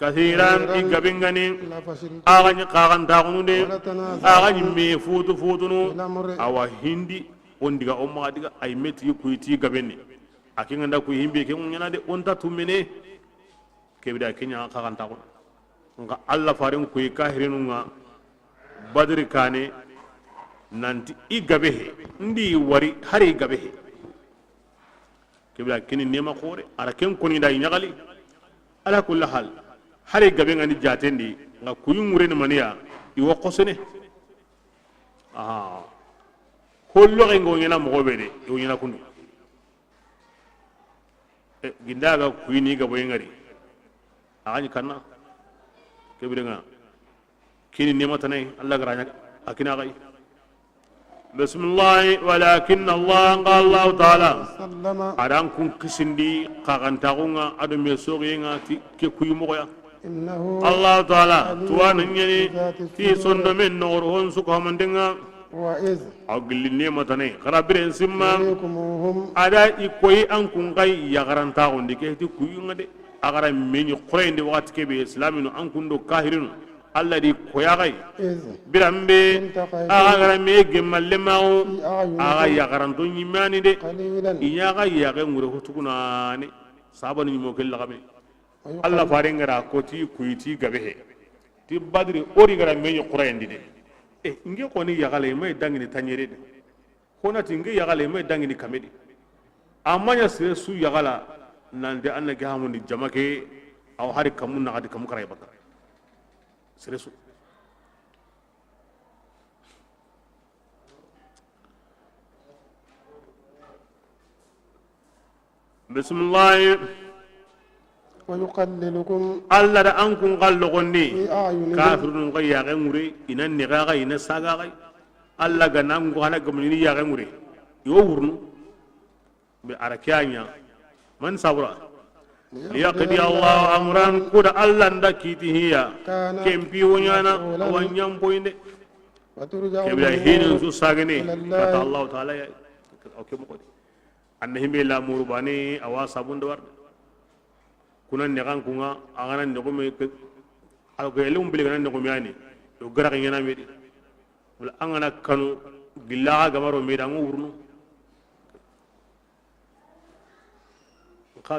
kathiran igabengani لفشلتم aganya kagan tagunude ولتنازعتم aganya me futu futunu في الأمر awa hindi on diga o ma diga ay meti kuyti gabenni akinga nda ku himbe ke nyana de on ta tumene ke bida kenya kagan tagun nga Allah farin ku kahirinu nga badri kane nanti igabehe ndi wari hari igabehe ke bida kini nema khore ara ken koni da nyagali ala kulli hal hari gabe ngani jatendi nga kuyungure ni maniya iwo kosene hollo ngo nyana mo bede iwo nyana kundu gindaga kuyini ga boy ngari agani kanna kebire nga kini nematane Allah garanya akina gai bismillah walakin Allah Allah taala سلم adan kun kisindi kagantagunga ado mesogenga ke kuyumoya إنه Allah taala tuwana nyeni ti sondo men nor hon su ko mandenga وإذ agli nematane karabiren simma يريكموهم ada ikoyi an kun gai ya garanta on de ke ti kuyunga de agara meni qurayndi waqt ke be islaminu an kun do kahirinu Allah di koya gai إذ birambe agara me gemalle mawo في أعين aga ya garanto nyimani de قليلا iyaga yage ngure hotuguna ne sabanu nyimo kella gabe Allah farengara ko ti kuiti gabe he ti badri ori gara meni qurayndi de nge koni yagale mai dangini tanyere de kona tinge yagale mai dangini kamedi amanya sire su yagala nande anna ga hamundi jamake aw hari kamun na gadi kamu karay bata sire su bismillah ويقللكم alla da an kun gallo gonni في أعينهم kafirun ga yage ngure ina ni ga ina saga ga alla ga nan go hala gamni yage ngure yo wurnu be arakanya man sabra liyaqdi Allah amran kuda alla ndakiti hiya كان kempi wonyana wanyam poinde وترجع kebra hinin su sagane إلى kata الله Allah taala ya okay mo ko annahi be la murbani awa sabun dawar kunan ne kan kunga angana ne ko me algelum biligana ne ko miani do gara ngena medi wala angana kanu billaha gamaro medangu wurnu ka